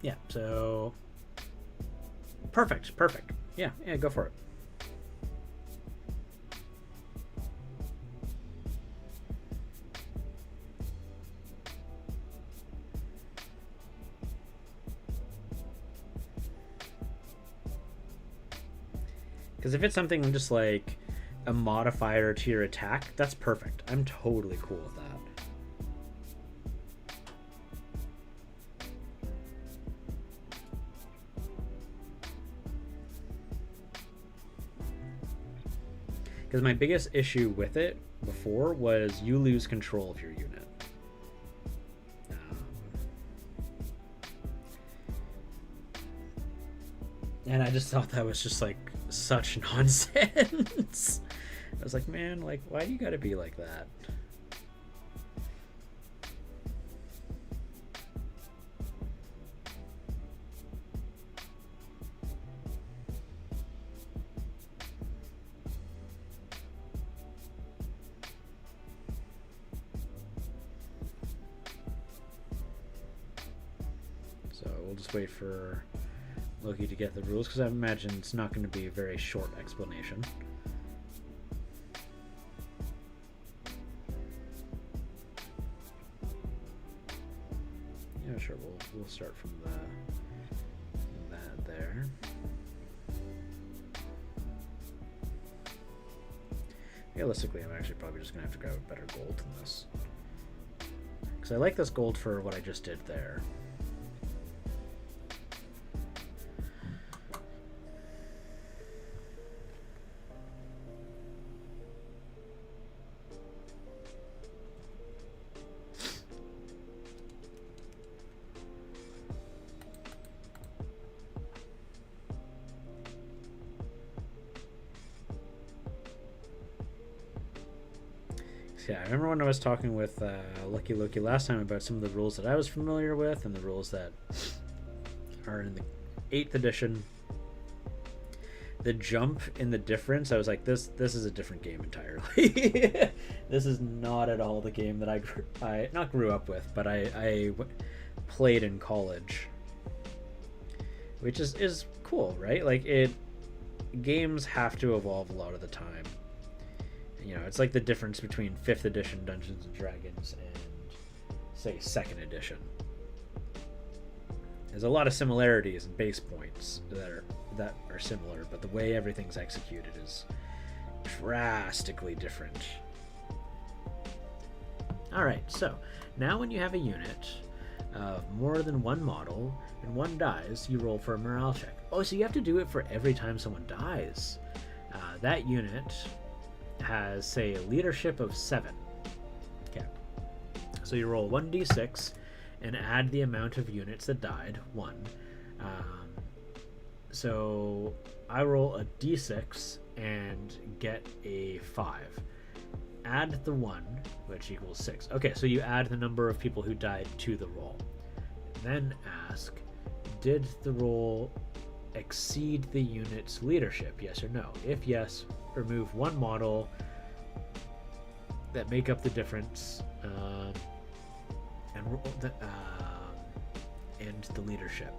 Yeah, so perfect. Yeah, go for it. Because if it's something just like a modifier to your attack, that's perfect. I'm totally cool with that. Because my biggest issue with it before was you lose control of your unit. And I just thought that was just like such nonsense. I was like, man, like, why do you gotta be like that? So we'll just wait for Loki to get the rules, because I imagine it's not going to be a very short explanation. Yeah, sure. We'll start from that there. Realistically, I'm actually probably just going to have to grab a better gold than this, because I like this gold for what I just did there. Yeah, I remember when I was talking with Lucky Loki last time about some of the rules that I was familiar with and the rules that are in the 8th edition. The jump in the difference, I was like, this is a different game entirely. This is not at all the game that I not grew up with, but I played in college, which is cool, right? Like, games have to evolve a lot of the time. It's like the difference between 5th edition Dungeons and Dragons and, say, 2nd edition. There's a lot of similarities and base points that are similar, but the way everything's executed is drastically different. Alright, so now when you have a unit of more than one model and one dies, you roll for a morale check. Oh, so you have to do it for every time someone dies. That unit has, say, a leadership of 7. Okay. So you roll 1d6 and add the amount of units that died, 1. So I roll a d6 and get a 5. Add the 1, which equals 6. Okay, so you add the number of people who died to the roll. Then ask, did the roll exceed the unit's leadership, yes or no? If yes, remove one model that make up the difference, and the leadership.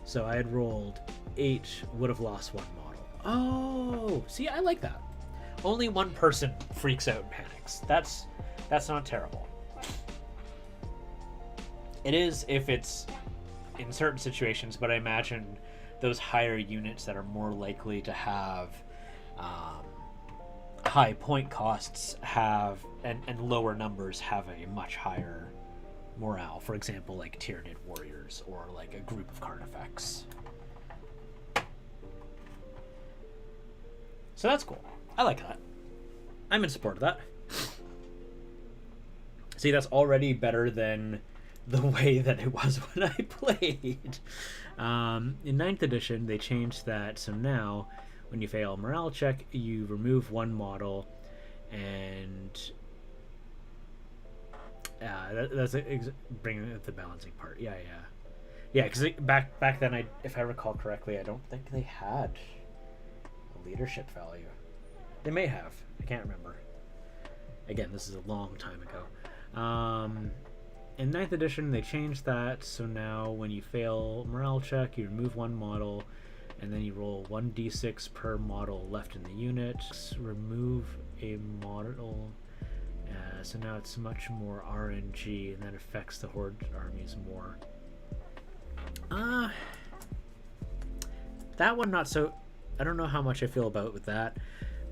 So I had rolled 8, would have lost 1 model. Oh, see, I like that. Only one person freaks out and panics. That's not terrible. It is if it's in certain situations, but I imagine those higher units that are more likely to have high point costs have and lower numbers have a much higher morale. For example, like Tyranid warriors or like a group of Carnifex. So that's cool. I like that. I'm in support of that. See, that's already better than the way that it was when I played. In ninth edition, they changed that, so now when you fail a morale check, you remove one model, and that's bringing the balancing part. Yeah. Because back then, if I recall correctly, I don't think they had a leadership value. They may have. I can't remember. Again, this is a long time ago. In ninth edition, they changed that, so now when you fail morale check, you remove one model, and then you roll 1d6 per model left in the unit. Remove a model, so now it's much more RNG, and that affects the Horde armies more. That one not so. I don't know how much I feel about with that.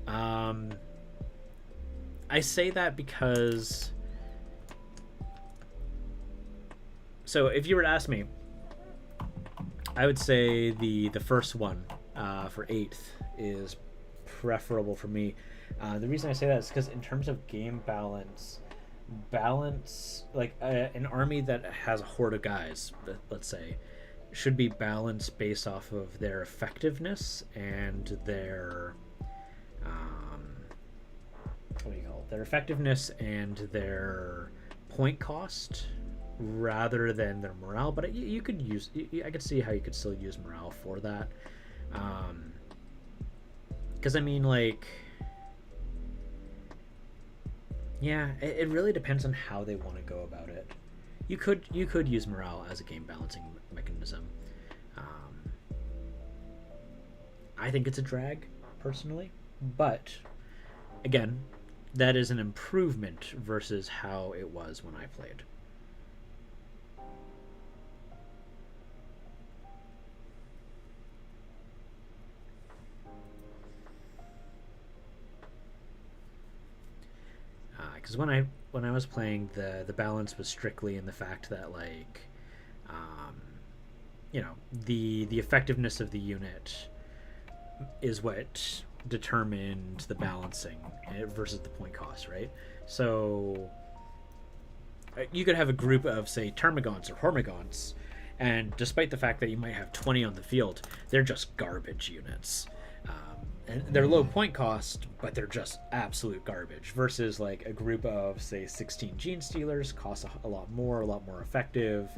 I say that because, so if you were to ask me, I would say the first one for 8th is preferable for me. The reason I say that is because in terms of game balance, like an army that has a horde of guys, let's say, should be balanced based off of their effectiveness and their their effectiveness and their point cost rather than their morale. But you could use, I could see how you could still use morale for that, because I mean, like, yeah, it really depends on how they want to go about it. You could use morale as a game balancing mechanism. I think it's a drag personally, but again, that is an improvement versus how it was when I played. Because when I was playing, the balance was strictly in the fact that, like, the effectiveness of the unit is what determined the balancing versus the point cost, right? So you could have a group of, say, Termagants or Hormagaunts, and despite the fact that you might have 20 on the field, they're just garbage units. And they're low point cost, but they're just absolute garbage, versus like a group of, say, 16 Gene Stealers costs a lot more effective,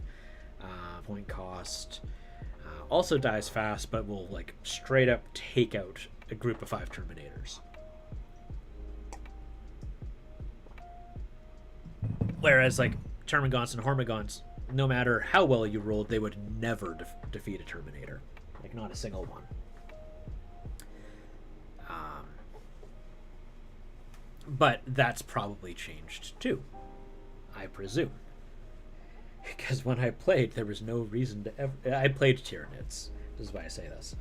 point cost, also dies fast, but will like straight up take out a group of 5 Terminators. Whereas like Termagants and Hormagaunts, no matter how well you rolled, they would never defeat a Terminator, like not a single one. But that's probably changed too, I presume. Because when I played, there was no reason to ever... I played Tyranids. This is why I say this.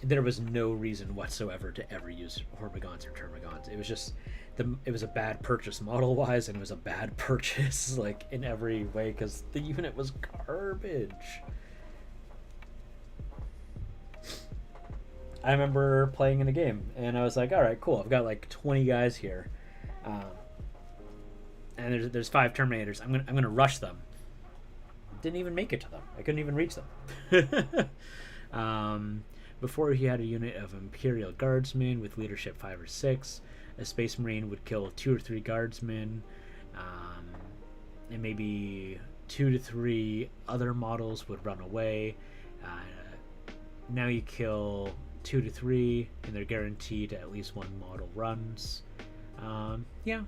There was no reason whatsoever to ever use Hormagaunts or Termagants. It was just... it was a bad purchase model-wise, and it was a bad purchase, like, in every way, because the unit was garbage. I remember playing in a game, and I was like, all right, cool, I've got like 20 guys here. And there's 5 Terminators. I'm gonna rush them. Didn't even make it to them. I couldn't even reach them. Before, he had a unit of Imperial Guardsmen with leadership 5 or 6. A Space Marine would kill 2 or 3 Guardsmen, and maybe 2 to 3 other models would run away. Now you kill 2 to 3, and they're guaranteed at least 1 model runs. Yeah.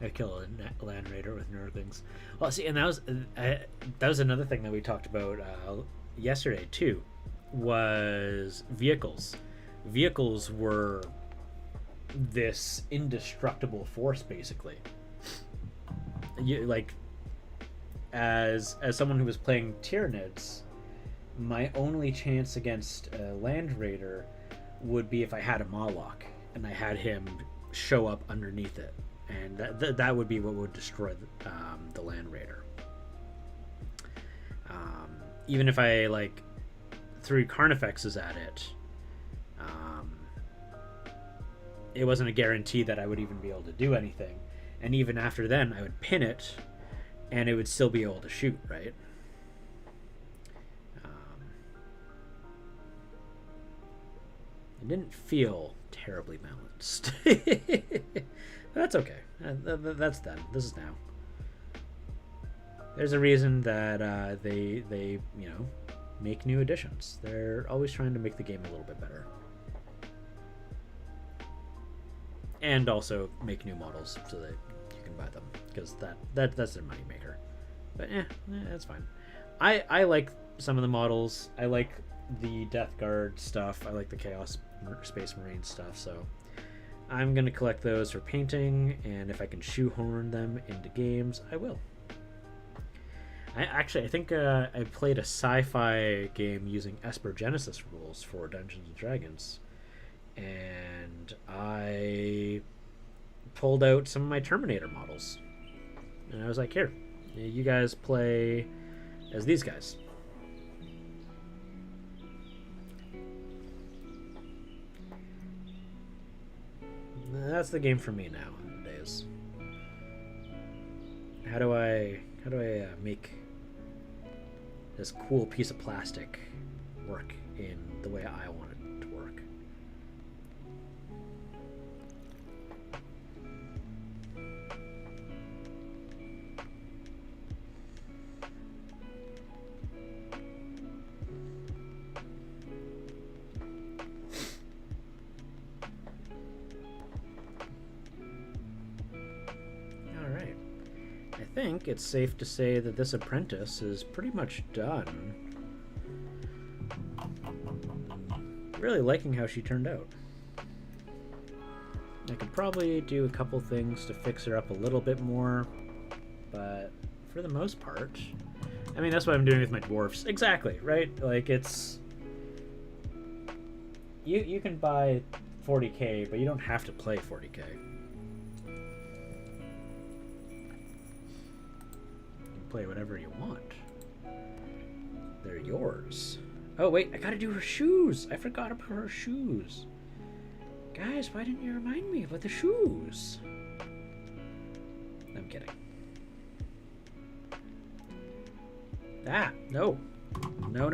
I kill a Land Raider with Nurglings. Well, see, and that was another thing that we talked about yesterday too, was vehicles. Vehicles were this indestructible force, basically. Like, as someone who was playing Tyranids, my only chance against a Land Raider would be if I had a Mawlok and I had him show up underneath it. And that would be what would destroy the Land Raider. Even if I, like, threw Carnifexes at it, it wasn't a guarantee that I would even be able to do anything. And even after then, I would pin it, and it would still be able to shoot, right? It didn't feel terribly balanced. That's okay. That's done. This is now. There's a reason that they make new editions. They're always trying to make the game a little bit better. And also make new models so that you can buy them, because that's their moneymaker. But that's fine. I like some of the models. I like the Death Guard stuff. I like the Chaos Space Marine stuff. So I'm gonna collect those for painting, and if I can shoehorn them into games, I will. I think I played a sci-fi game using Esper Genesis rules for Dungeons and Dragons, and I pulled out some of my Terminator models, and I was like, here, you guys play as these guys. That's the game for me nowadays. How do I make this cool piece of plastic work in the way I want it to work? I think it's safe to say that this apprentice is pretty much done. Really liking how she turned out. I could probably do a couple things to fix her up a little bit more, but for the most part, I mean, that's what I'm doing with my dwarfs. Exactly, right? Like, it's... You can buy 40k, but you don't have to play 40k. Play whatever you want. They're yours. Oh wait, I gotta do her shoes. I forgot about her shoes. Guys, why didn't you remind me about the shoes? I'm kidding. Ah, no. No.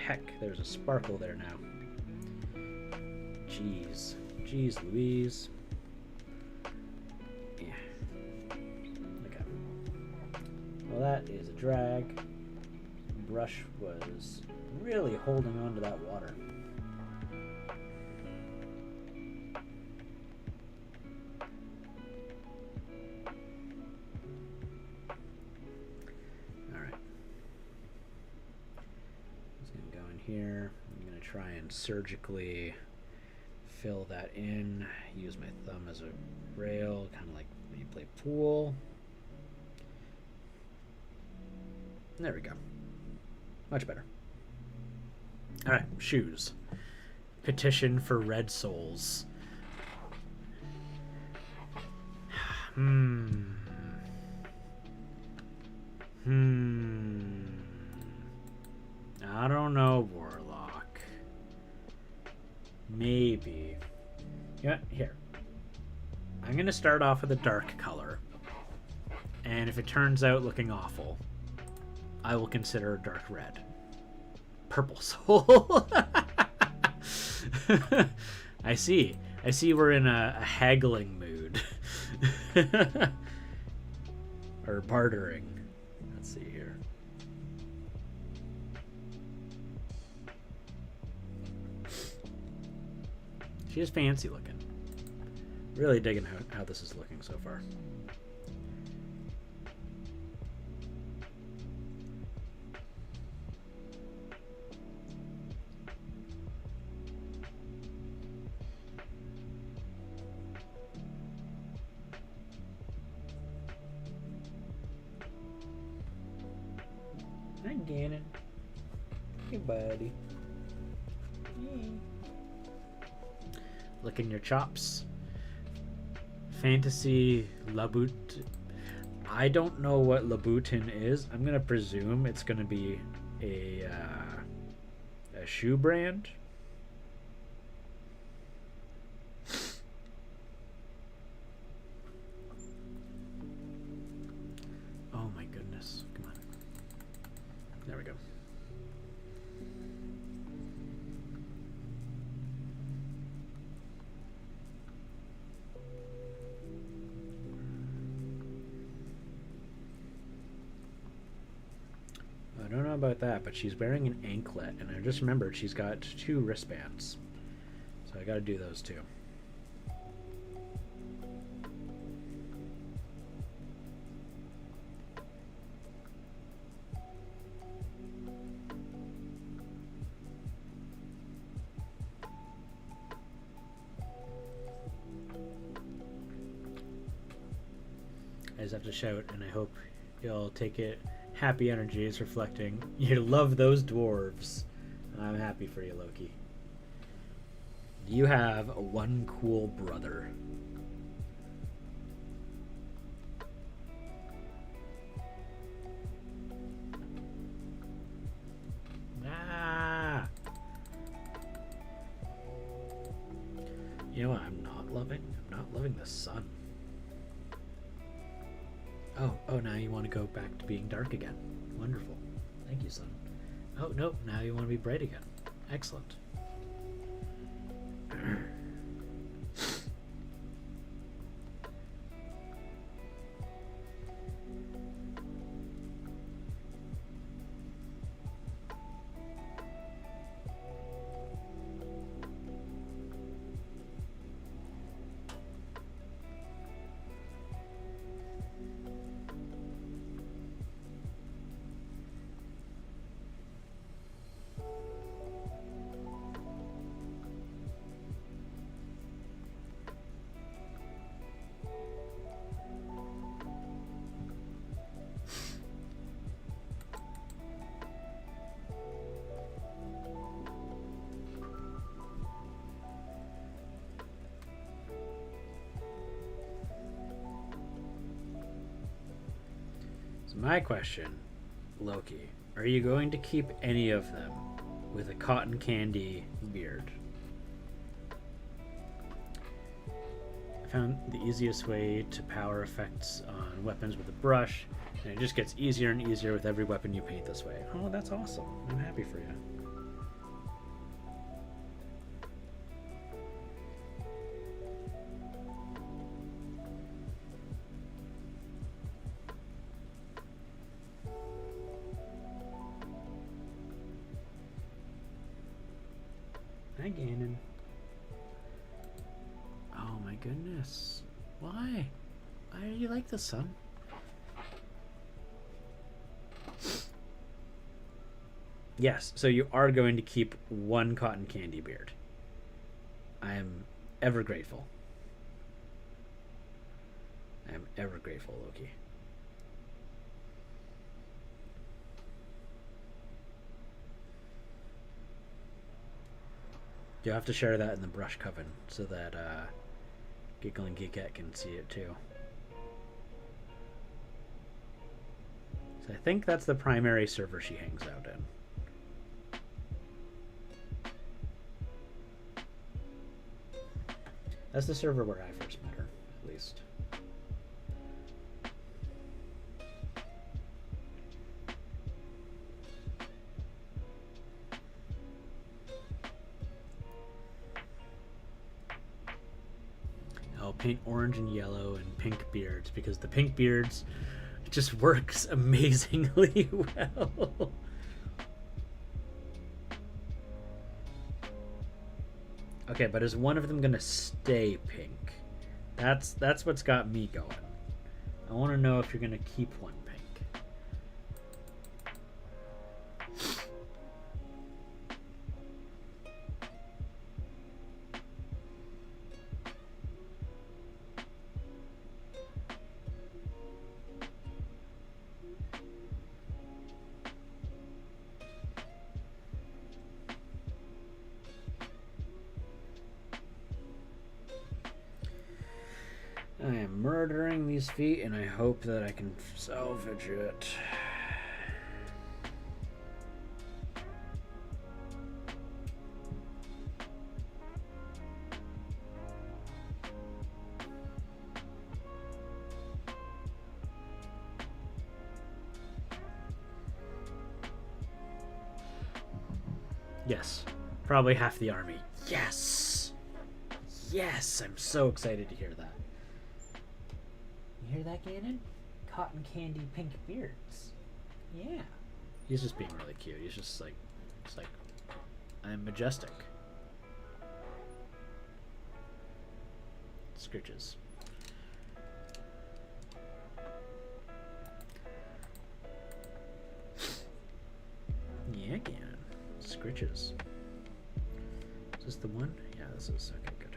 Heck, there's a sparkle there now. Jeez Louise. Well, that is a drag. Brush was really holding on to that water. Alright. Just going to go in here. I'm going to try and surgically fill that in. Use my thumb as a rail, kind of like when you play pool. There we go. Much better. Alright, shoes. Petition for red souls. I don't know, Warlock. Maybe. Yeah, here. I'm going to start off with a dark color. And if it turns out looking awful, I will consider dark red. Purple soul. I see we're in a haggling mood. Or bartering. Let's see here. She is fancy looking. Really digging how this is looking so far. Hi, Ganon. Hey, buddy. Hey. Licking your chops. Fantasy Labut. I don't know what Louboutin is. I'm gonna presume it's gonna be a shoe brand. Oh my goodness! Come on. There we go. I don't know about that, but she's wearing an anklet, and I just remembered she's got 2 wristbands. So I gotta do those too. I just have to shout, and I hope you'll take it. Happy energy is reflecting. You love those dwarves. I'm happy for you, Loki. You have one cool brother. Ah! You know what I'm not loving? I'm not loving the sun. Oh, now you want to go back to being dark again. Wonderful. Thank you, son. Oh, no, now you want to be bright again. Excellent. My question, Loki, are you going to keep any of them with a cotton candy beard? I found the easiest way to power effects on weapons with a brush, and it just gets easier and easier with every weapon you paint this way. Oh, that's awesome. I'm happy for you. Hi, Ganon. Oh my goodness. Why? Why are you like this, son? Yes, so you are going to keep one cotton candy beard. I am ever grateful. I am ever grateful, Loki. You'll have to share that in the brush coven so that Giggling Geekette can see it too. So I think that's the primary server she hangs out in. That's the server where I first met her, at least. I'll paint orange and yellow and pink beards because the pink beards just works amazingly well. Okay, but is one of them gonna stay pink? That's what's got me going. I want to know if you're gonna keep one pink. I am murdering these feet, and I hope that I can salvage it. Yes, probably half the army. Yes! Yes, I'm so excited to hear that. You hear that, Ganon? Cotton candy pink beards. Yeah. He's just being really cute. He's just like, it's like, I'm majestic. Scritches. Yeah, Ganon. Scritches. Is this the one? Yeah, this is. Okay, good.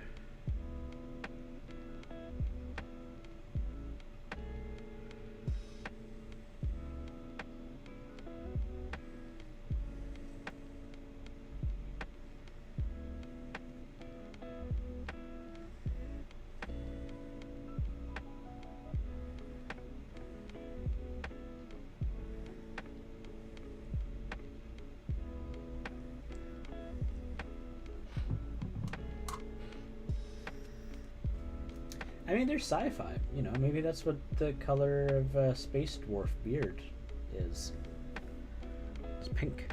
I mean, they're sci-fi. You know, maybe that's what the color of Space Dwarf beard is. It's pink.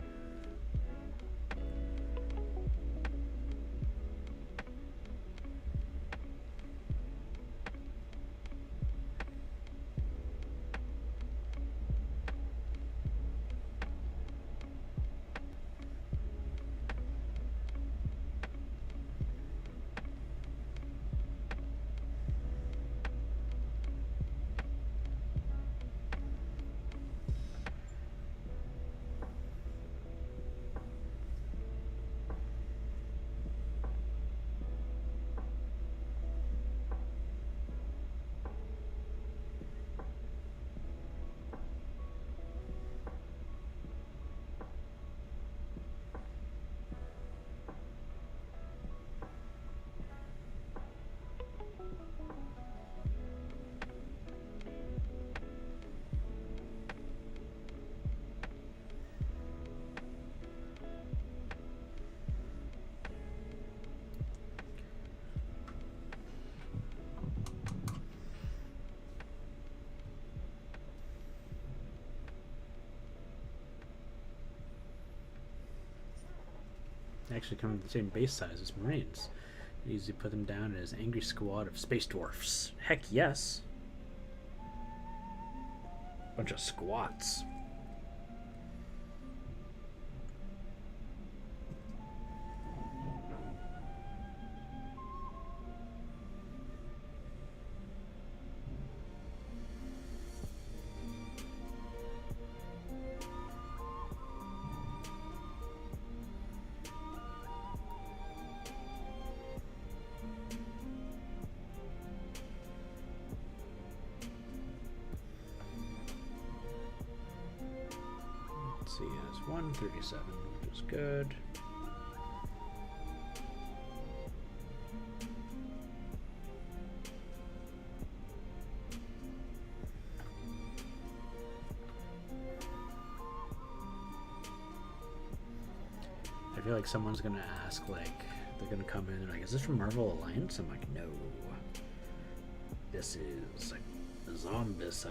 Actually come to the same base size as Marines. You usually put them down as angry squad of space dwarfs. Heck yes. Bunch of squats. See, it has 137, which is good. I feel like someone's gonna ask, like, they're gonna come in and like, is this from Marvel Alliance? I'm like, no. This is like Zombicide.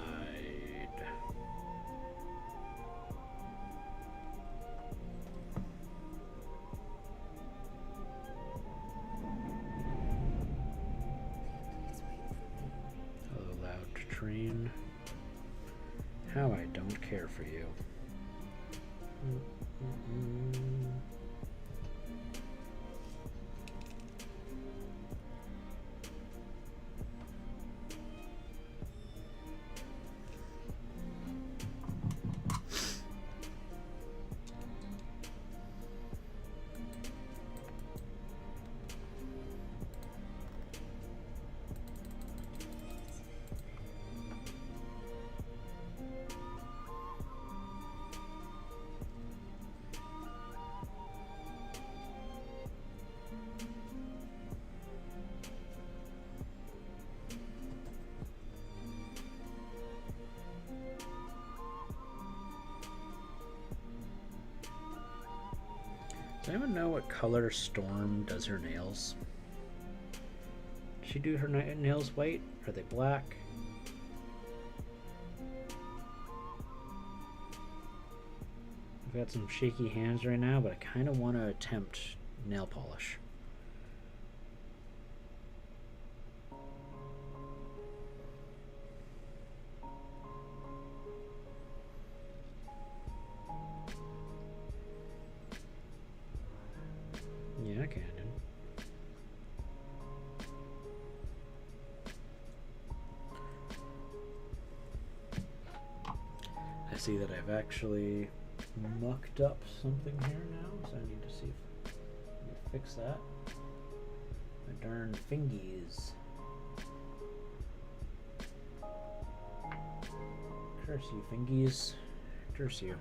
Train. How I don't care for you. Does anyone know what color Storm does her nails? Does she do her nails white? Are they black? I've got some shaky hands right now, but I kind of want to attempt nail polish. Yeah, I can. I see that I've actually mucked up something here now, so I need to see if I can fix that. My darn fingies. Curse you, fingies. Curse you.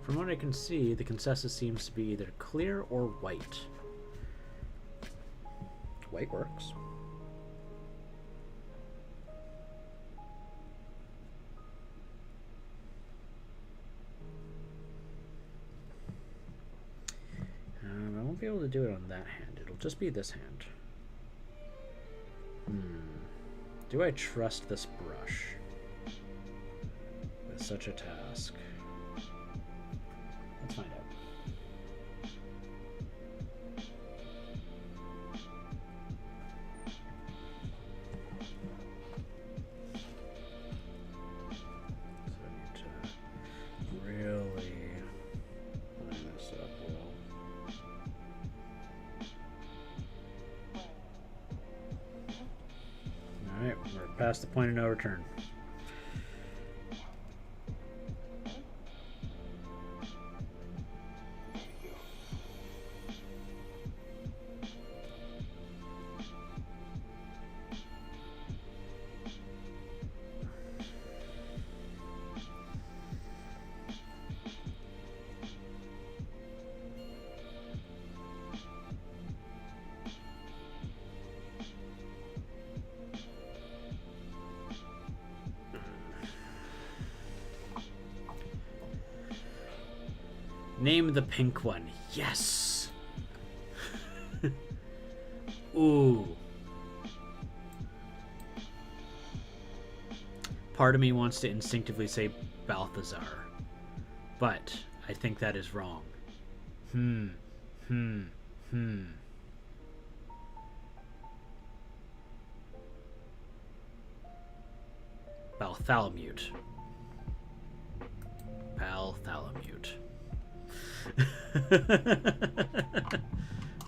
From what I can see, the consensus seems to be either clear or white. White works. I won't be able to do it on that hand. It'll just be this hand. Do I trust this brush with such a task? Let's find out. So I need to really line this up well. Alright, we're past the point of no return. Name the pink one. Yes! Ooh. Part of me wants to instinctively say Balthazar, but I think that is wrong. Balthalamute. Balthalamute.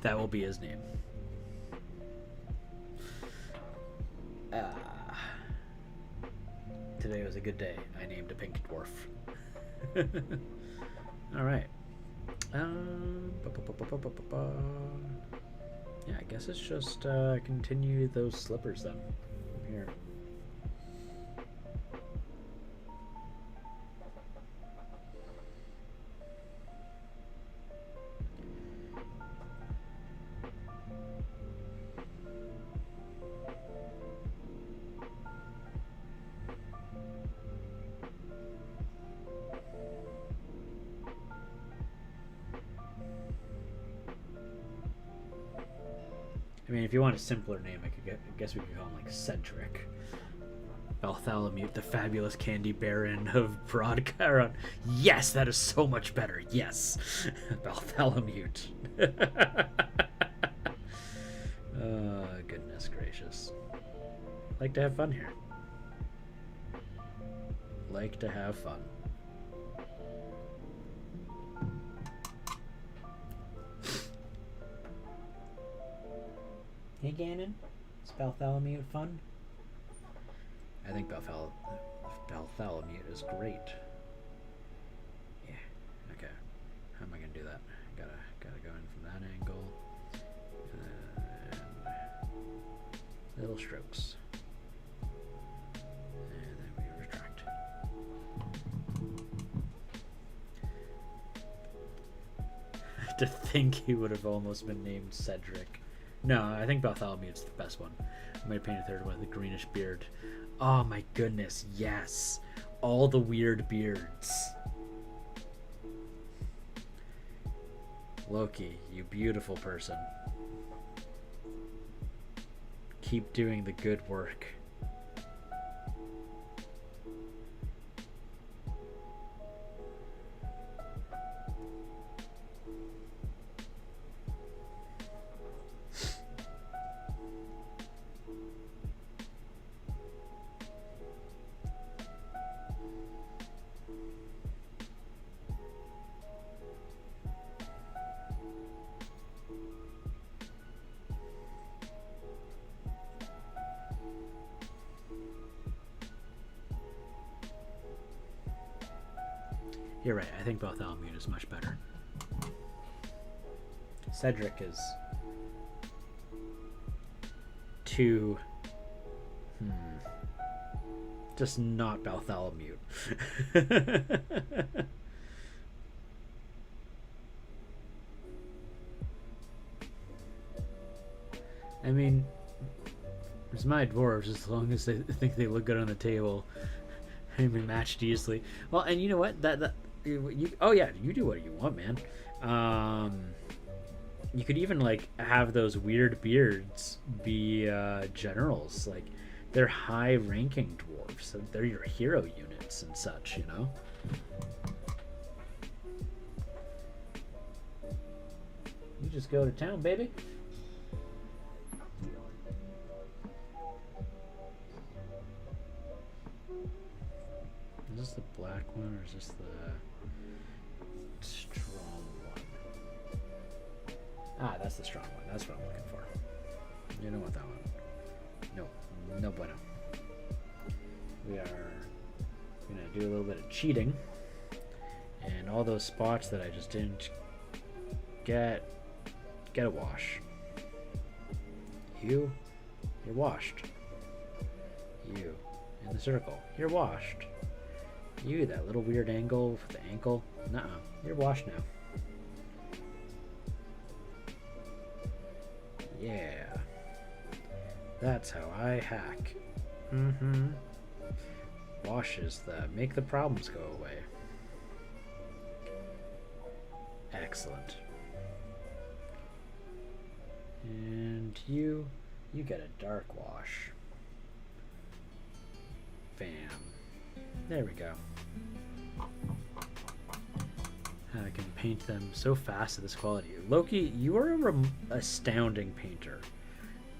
That will be his name. Today was a good day. I named a pink dwarf. All right. Yeah, I guess it's just continue those slippers then. From here. I mean, if you want a simpler name, I guess we could call him like Cedric. Balthalamute, the fabulous candy baron of Broadcaron. Yes, that is so much better. Yes. Balthalamute. Oh, goodness gracious. Like to have fun here. Like to have fun. Hey, Ganon. Is Balthalamute fun? I think Balthalamute is great. Yeah. Okay. How am I gonna do that? Gotta go in from that angle. And little strokes. And then we retract. To think he would have almost been named Cedric. No, I think Bartholomew's the best one. I might paint a third one with a greenish beard. Oh my goodness, yes. All the weird beards. Loki, you beautiful person. Keep doing the good work. You're right, I think Bartholomew is much better. Cedric is too... just not Bartholomew. I mean, it's my dwarves as long as they think they look good on the table. And be matched easily. Well, and you know what? Oh yeah, you do what you want, man. You could even like have those weird beards be generals. Like they're high-ranking dwarves. They're your hero units and such. You know. You just go to town, baby. Is this the black one or is this the strong one? Ah, that's the strong one. That's what I'm looking for. You don't want that one. No, no bueno. We are gonna do a little bit of cheating, and all those spots that I just didn't get a wash. You're washed. You in the circle. You're washed. You, that little weird angle for the ankle. Nuh-uh. You're washed now. Yeah. That's how I hack. Washes that make the problems go away. Excellent. And you get a dark wash. Bam. There we go. I can paint them so fast at this quality. Loki, you are an astounding painter.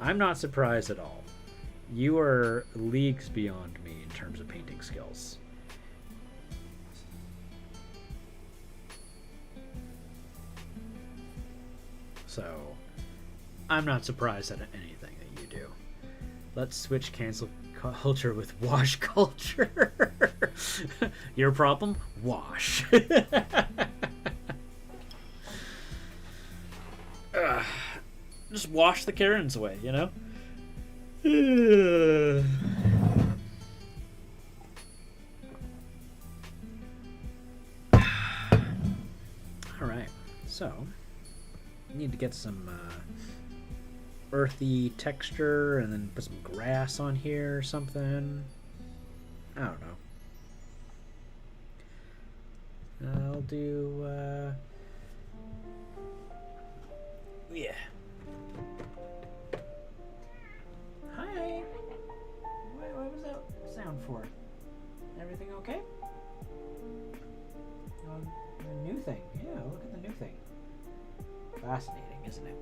I'm not surprised at all. You are leagues beyond me in terms of painting skills. So, I'm not surprised at anything that you do. Let's switch cancel culture with wash culture. Your problem? Wash. Just wash the Karens away, you know? Alright, so need to get some earthy texture and then put some grass on here or something. I don't know. I'll do yeah. Hi. What was that sound for? Everything okay? The new thing. Yeah, look at the new thing. Fascinating, isn't it?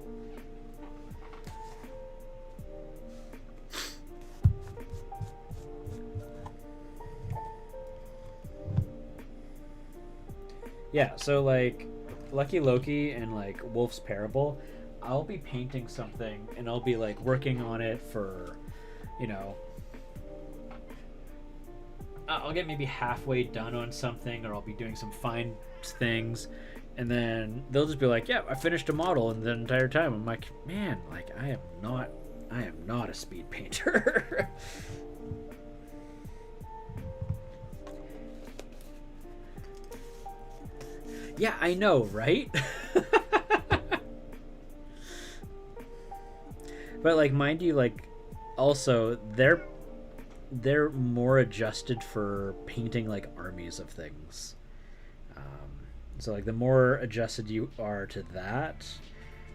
Yeah, so like Lucky Loki and like Wolf's Parable, I'll be painting something and I'll be like working on it for, you know, I'll get maybe halfway done on something, or I'll be doing some fine things, and then they'll just be like, yeah, I finished a model, and the entire time I'm like, man, like I am not a speed painter. Yeah, I know, right? But like, mind you, like, also they're more adjusted for painting like armies of things. So like the more adjusted you are to that,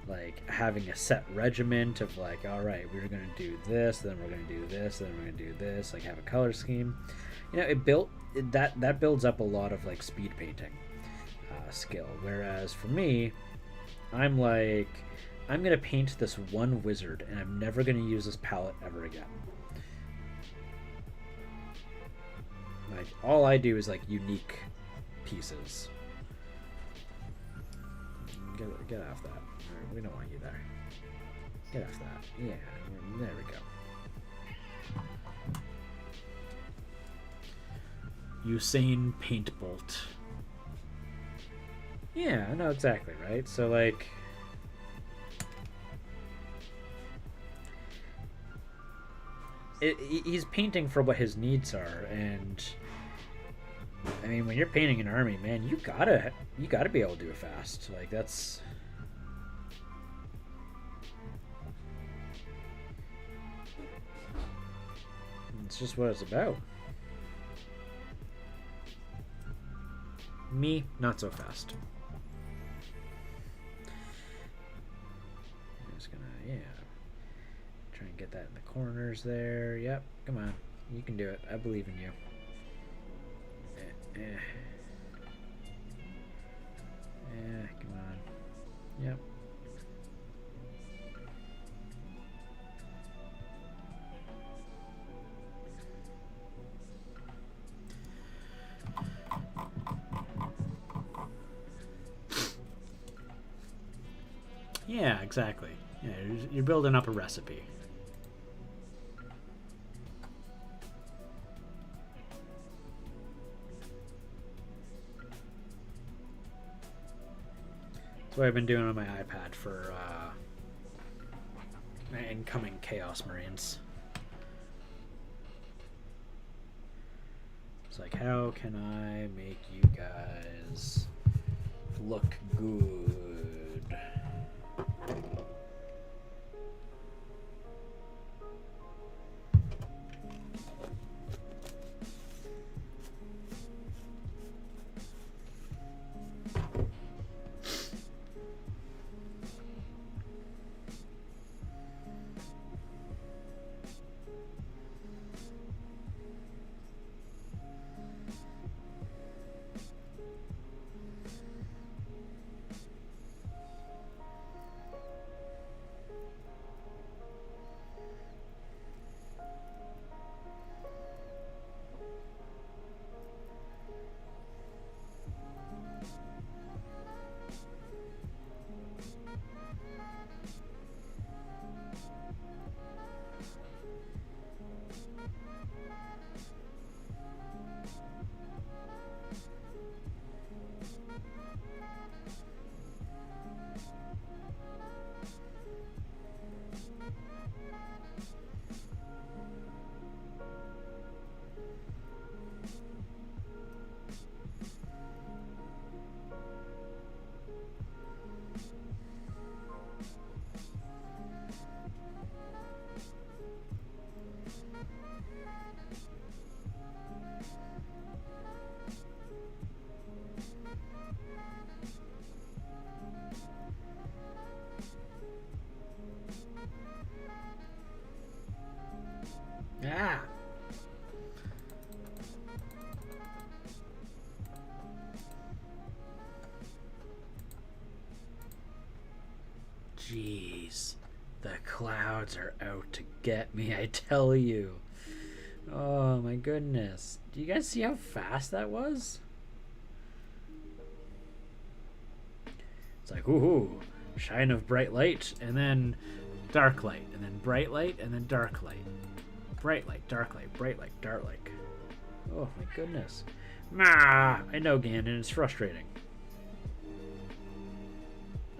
like having a set regiment of like, all right, we're gonna do this, then we're gonna do this, then we're gonna do this, like have a color scheme. You know, that builds up a lot of like speed painting skill. Whereas for me, I'm like, I'm gonna paint this one wizard, and I'm never gonna use this palette ever again. Like all I do is like unique pieces. Get off that. Right, we don't want you there. Get off that. Yeah, there we go. Usain Paint Bolt. Yeah, I know exactly, right? So like, he's painting for what his needs are, and I mean, when you're painting an army, man, you gotta be able to do it fast. Like that's. It's just what it's about. Me, not so fast. I'm just gonna, yeah. Try and get that in the corners there. Yep, come on. You can do it. I believe in you. Come on. Yep. Yeah, exactly. Yeah, you're building up a recipe. That's what I've been doing on my iPad for my incoming Chaos Marines. It's like, how can I make you guys look good? Ah! Jeez. The clouds are out to get me, I tell you. Oh my goodness. Do you guys see how fast that was? It's like, ooh, shine of bright light, and then dark light, and then bright light, and then dark light. Bright light, dark light, bright light, dark light. Oh my goodness. Ah, I know, Ganon, it's frustrating.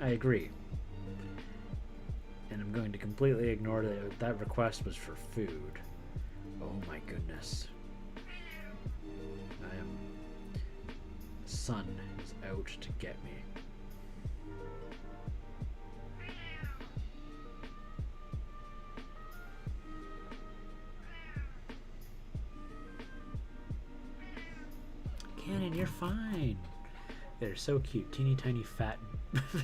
I agree. And I'm going to completely ignore that that request was for food. Oh my goodness. I am... The sun is out to get me. Ganon, you're fine. They're so cute. Teeny tiny fat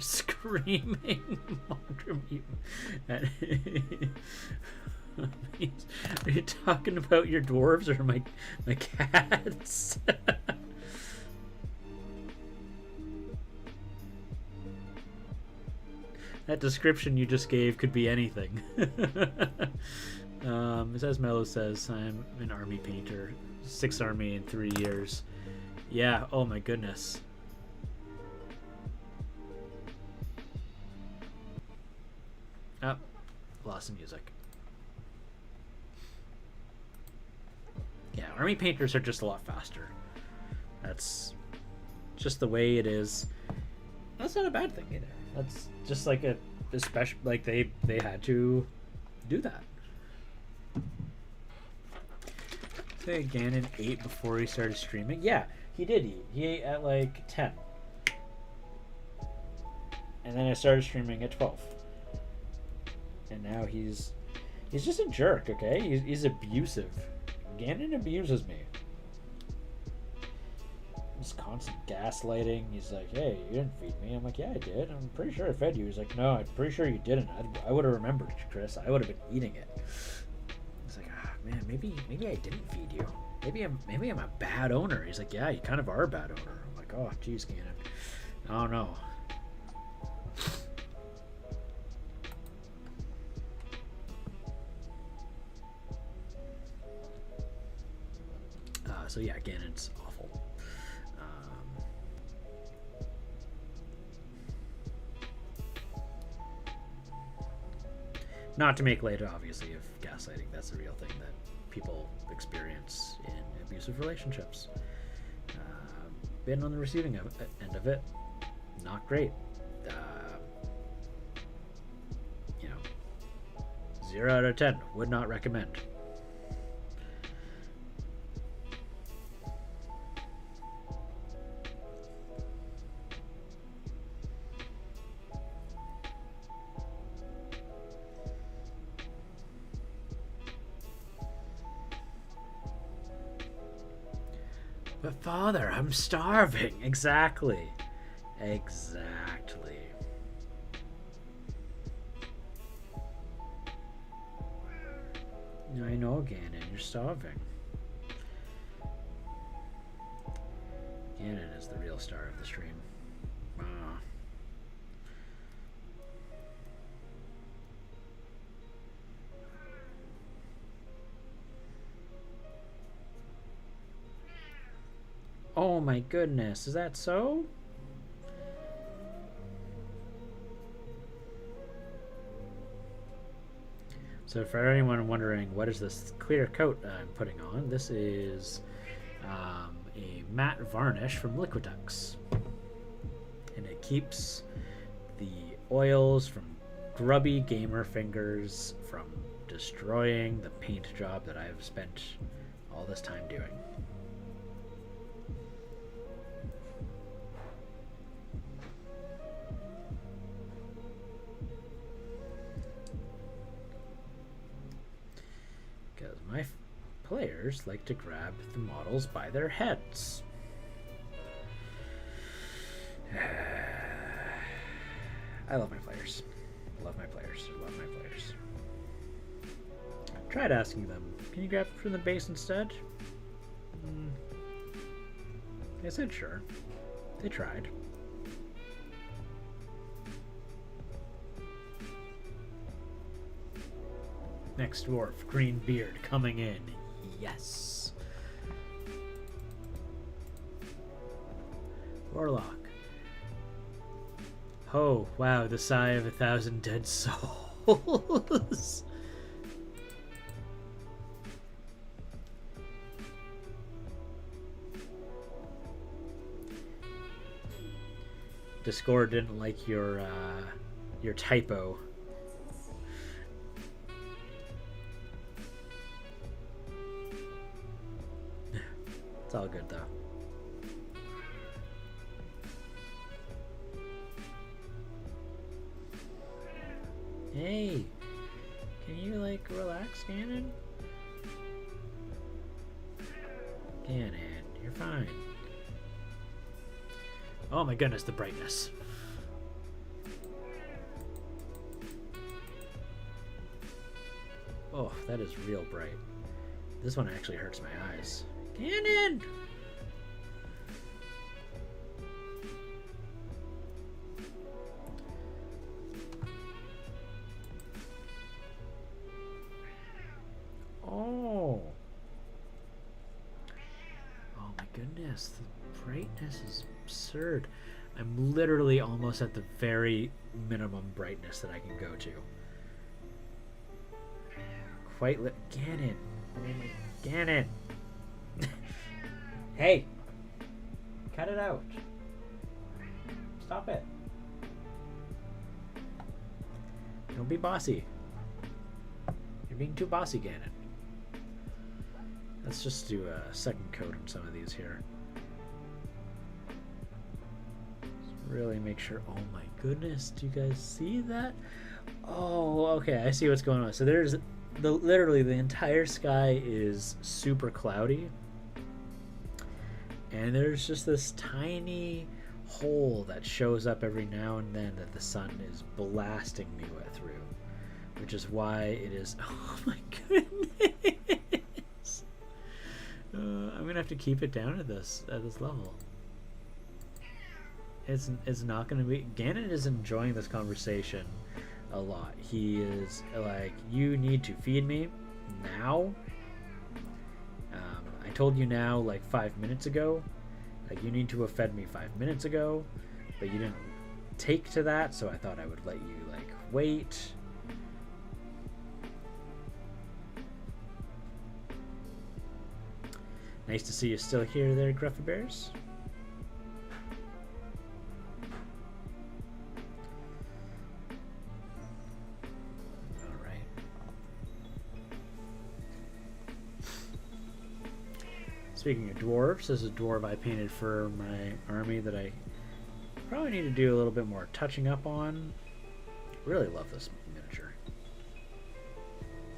screaming monster mutant. Are you talking about your dwarves or my cats? That description you just gave could be anything. As Mello says, I'm an army painter. 6th army in 3 years. Yeah, oh my goodness. Oh, lost the music. Yeah, army painters are just a lot faster. That's just the way it is. That's not a bad thing either. That's just like a special, like they had to do that. Say Ganon ate before he started streaming. Yeah, he did eat. He ate at like 10. And then I started streaming at 12. And now he's just a jerk, okay? He's abusive. Ganon abuses me. Just constant gaslighting. He's like, hey, you didn't feed me. I'm like, yeah, I did. I'm pretty sure I fed you. He's like, no, I'm pretty sure you didn't. I would have remembered, Chris. I would have been eating it. He's like, man, maybe I didn't feed you. Maybe I'm a bad owner. He's like, yeah, you kind of are a bad owner. I'm like, oh, geez, Ganon. Oh, no. So yeah, Ganon's awful. Not to make light, obviously, of gaslighting. That's a real thing that people experience in abusive relationships. Been on the receiving end of it. Not great. 0 out of 10. Would not recommend. But Father, I'm starving. Exactly. I know, Ganon, you're starving. Ganon is the real star of the stream. Oh my goodness, is that so? So for anyone wondering, what is this clear coat I'm putting on? This is a matte varnish from Liquitex. And it keeps the oils from grubby gamer fingers from destroying the paint job that I've spent all this time doing. My players like to grab the models by their heads. I love my players. Love my players. Tried asking them, can you grab from the base instead? They said sure. They tried. Next dwarf, green beard, coming in. Yes. Warlock. Oh, wow, the sigh of 1,000 dead souls. Discord didn't like your typo. It's all good, though. Hey, can you, like, relax, Ganon? Ganon, you're fine. Oh my goodness, the brightness. Oh, that is real bright. This one actually hurts my eyes. Ganon! Oh. Oh my goodness, the brightness is absurd. I'm literally almost at the very minimum brightness that I can go to. Quite lit. Ganon. Oh my Ganon. Hey. Cut it out. Stop it. Don't be bossy. You're being too bossy, Ganon. Let's just do a second coat on some of these here. Just really make sure. Oh my goodness, do you guys see that? Oh, okay, I see what's going on. So there's literally the entire sky is super cloudy. And there's just this tiny hole that shows up every now and then that the sun is blasting me through. Which is why it is. Oh my goodness! I'm gonna have to keep it down at this level. It's not gonna be. Ganon is enjoying this conversation a lot. He is like, you need to feed me now. I told you now like 5 minutes ago. Like, you need to have fed me 5 minutes ago, but you didn't take to that, so I thought I would let you like wait. Nice to see you still here there, Gruffy Bears. Alright. Speaking of dwarves, this is a dwarf I painted for my army that I probably need to do a little bit more touching up on. Really love this miniature.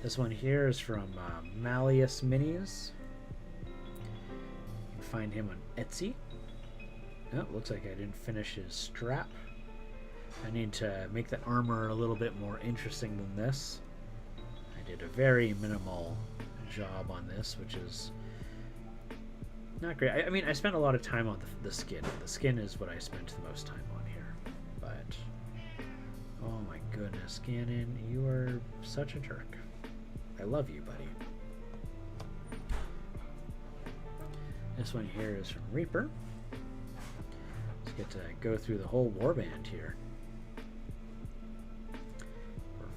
This one here is from Malleus Minis. Find him on Etsy. Oh, looks like I didn't finish his strap. I need to make the armor a little bit more interesting than this. I did a very minimal job on this, which is not great. I mean, I spent a lot of time on the skin. The skin is what I spent the most time on here. But, oh my goodness, Ganon, you are such a jerk. I love you, buddy. This one here is from Reaper. Let's get to go through the whole warband here.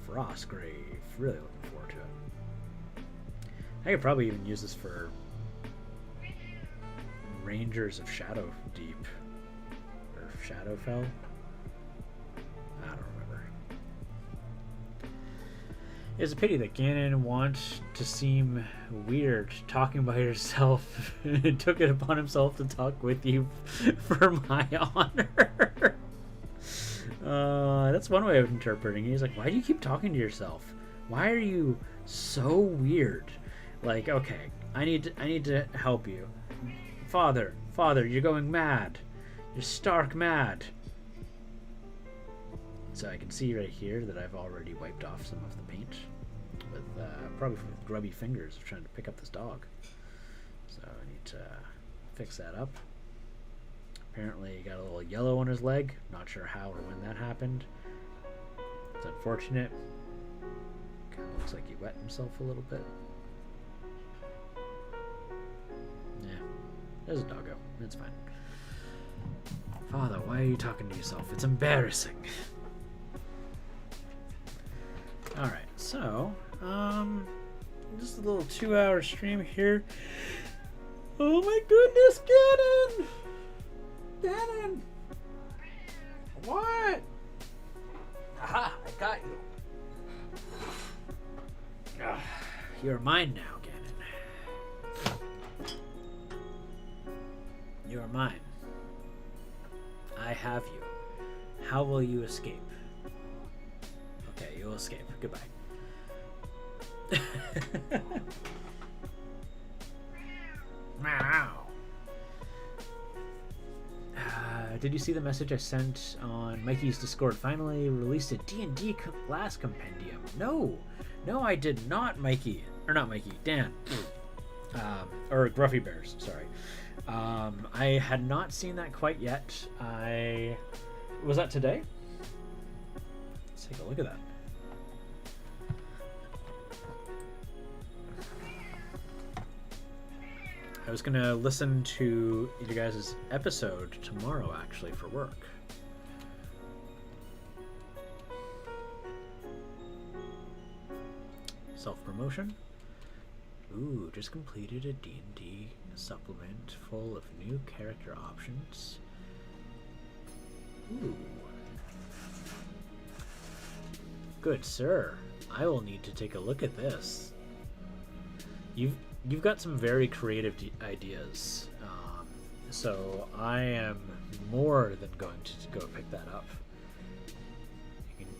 For Frostgrave. Really looking forward to it. I could probably even use this for Rangers of Shadow Deep. Or Shadowfell. I don't remember. It's a pity that Ganon wants to seem weird talking by yourself and took it upon himself to talk with you for my honor. That's one way of interpreting it. He's like, why do you keep talking to yourself? Why are you so weird? Like, okay, I need to help you. Father, you're going mad. You're stark mad. So I can see right here that I've already wiped off some of the paint with probably with grubby fingers of trying to pick up this dog. So I need to fix that up. Apparently he got a little yellow on his leg. Not sure how or when that happened. It's unfortunate. Kind of looks like he wet himself a little bit. Yeah, there's a doggo. It's fine. Father, why are you talking to yourself? It's embarrassing. Alright, so, just a little 2-hour stream here. Oh my goodness, Ganon! Ganon! What? Aha, I got you. You're mine now, Ganon. You are mine. I have you. How will you escape? Okay, you'll escape. Goodbye. Wow. Did you see the message I sent on Mikey's Discord? Finally released a D&D class compendium. No, I did not, Mikey. Or not Mikey, Dan. Or Gruffy Bears, sorry. I had not seen that quite yet. Was that today? Let's take a look at that. I was gonna listen to you guys' episode tomorrow, actually, for work. Self-promotion. Ooh, just completed a D&D supplement full of new character options. Ooh. Good sir, I will need to take a look at this. You've got some very creative ideas, so I am more than going to go pick that up. You can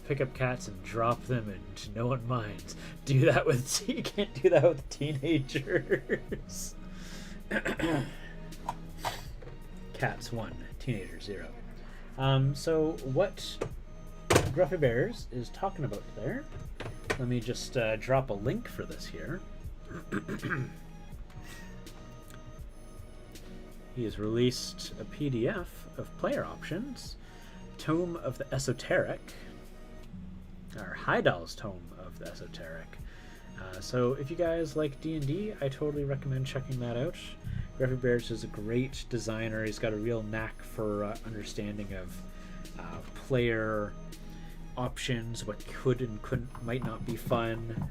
pick up cats and drop them, and no one minds. Do that with you can't do that with teenagers. Cats 1, teenagers 0. So what Gruffy Bears is talking about there? Let me just drop a link for this here. He has released a PDF of player options, Tome of the Esoteric, or Heidal's Tome of the Esoteric. So if you guys like D&D, I totally recommend checking that out. Gruffy Bears is a great designer. He's got a real knack for understanding of player options, what could and might not be fun.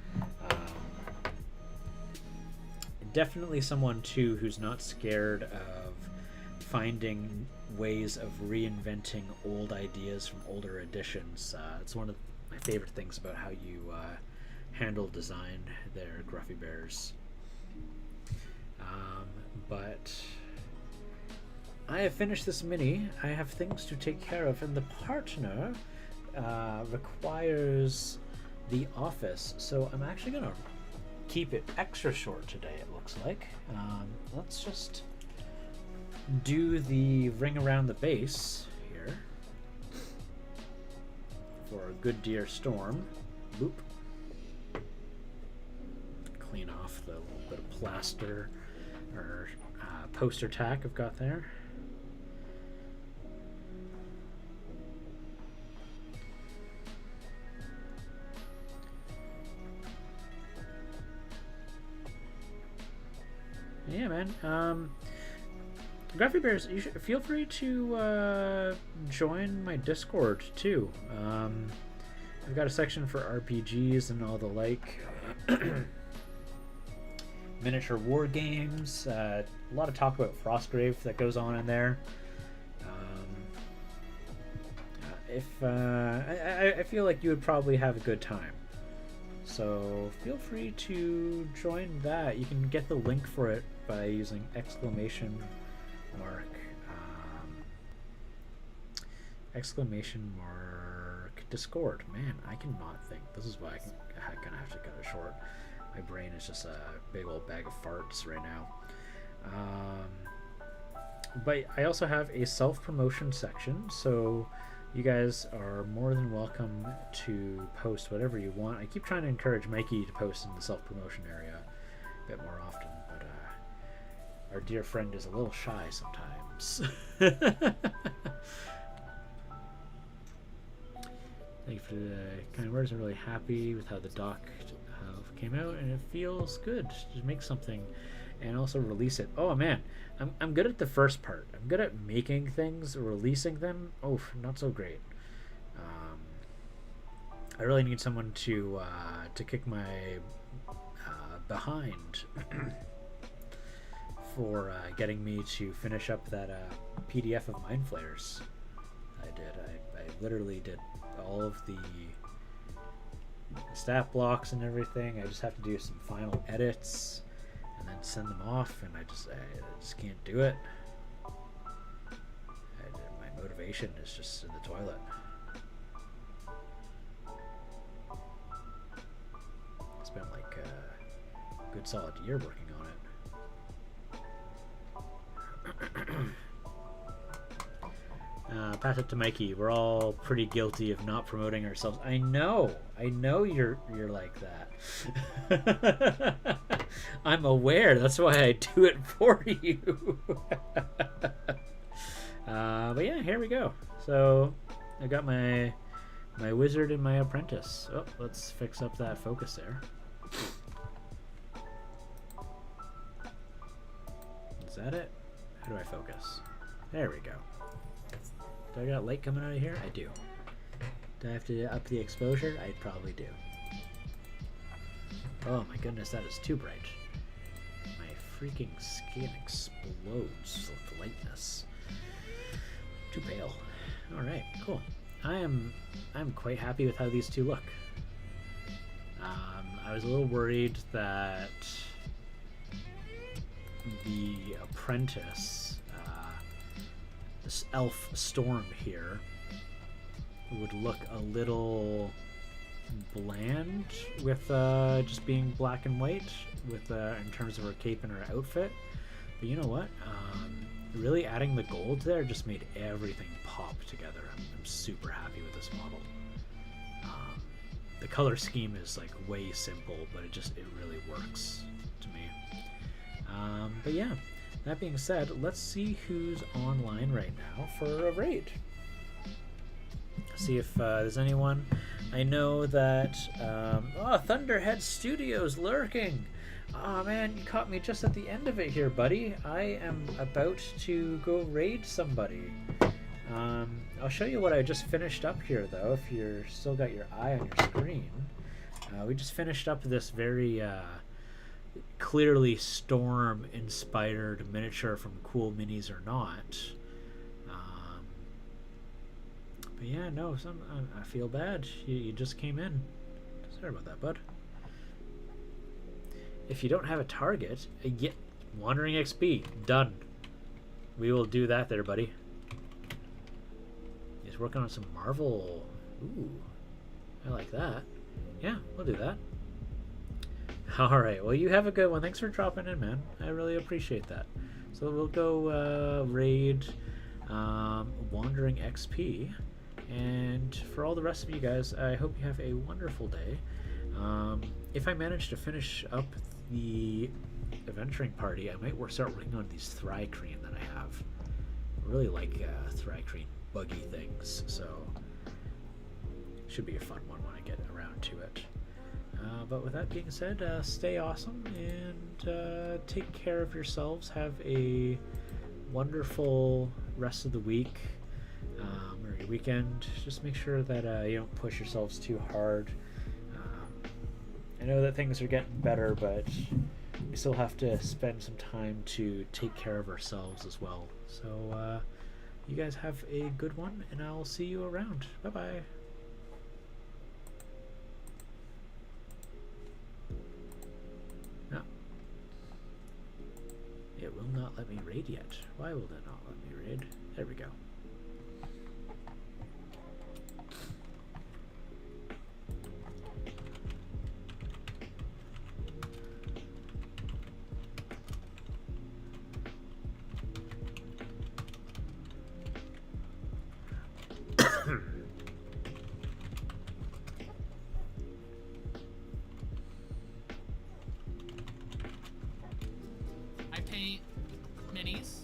Definitely someone too who's not scared of finding ways of reinventing old ideas from older editions. It's one of my favorite things about how you handle design there, Gruffy Bears. But I have finished this mini. I have things to take care of, and the partner requires the office, so I'm actually gonna keep it extra short today, it looks like. Let's just do the ring around the base here for a good dear storm. Boop. Clean off the little bit of plaster or poster tack I've got there. Yeah, man. Gruffy Bears, you should feel free to join my Discord too. I've got a section for RPGs and all the like. Miniature war games. A lot of talk about Frostgrave that goes on in there. I feel like you would probably have a good time. So feel free to join that. You can get the link for it by using exclamation mark Discord. Man, I cannot think. This is why I'm gonna have to cut it short. My brain is just a big old bag of farts right now. But I also have a self-promotion section, so you guys are more than welcome to post whatever you want. I keep trying to encourage Mikey to post in the self-promotion area a bit more often, but our dear friend is a little shy sometimes. Thank you for the kind words. I'm really happy with how the doc came out, and it feels good to make something and also release it. Oh man, I'm good at the first part. I'm good at making things. Releasing them, oh, not so great. I really need someone to kick my behind for getting me to finish up that PDF of Mind Flayers. I literally did all of the stat blocks and everything. I just have to do some final edits and then send them off, and I just can't do it. My motivation is just in the toilet. Spent like a good solid year working on it. pass it to Mikey. We're all pretty guilty of not promoting ourselves. I know you're like that. I'm aware. That's why I do it for you. But yeah, here we go. So I got my wizard and my apprentice. Oh, let's fix up that focus there. Is that it? How do I focus? There we go. Do I got light coming out of here? I do. Do I have to up the exposure? I probably do. Oh my goodness, that is too bright. My freaking skin explodes with lightness. Too pale. Alright, cool. I'm quite happy with how these two look. I was a little worried that the apprentice, this elf Storm here, would look a little bland with just being black and white with in terms of her cape and her outfit. But you know what? Really adding the gold there just made everything pop together. I'm super happy with this model. The color scheme is like way simple, but it really works to me. But yeah, that being said, let's see who's online right now for a raid. See if there's anyone. I know that Thunderhead Studios lurking. Oh man, you caught me just at the end of it here, buddy. I am about to go raid somebody. I'll show you what I just finished up here, though, if you're still got your eye on your screen. We just finished up this very clearly Storm-inspired miniature from Cool Minis or Not. But yeah, no, I feel bad. You just came in. Sorry about that, bud. If you don't have a target, Wandering XP, done. We will do that there, buddy. He's working on some Marvel. Ooh, I like that. Yeah, we'll do that. Alright, well, you have a good one. Thanks for dropping in, man. I really appreciate that. So we'll go raid Wandering XP. And for all the rest of you guys, I hope you have a wonderful day. If I manage to finish up the adventuring party, I might start working on these Thri-kreen that I have. I really like Thri-kreen buggy things, so should be a fun one when I get around to it. But with that being said, stay awesome and take care of yourselves. Have a wonderful rest of the week or your weekend. Just make sure that you don't push yourselves too hard. I know that things are getting better, but we still have to spend some time to take care of ourselves as well. So you guys have a good one, and I'll see you around. Bye-bye. No. It will not let me raid yet. Why will it not let me raid? There we go. I paint minis.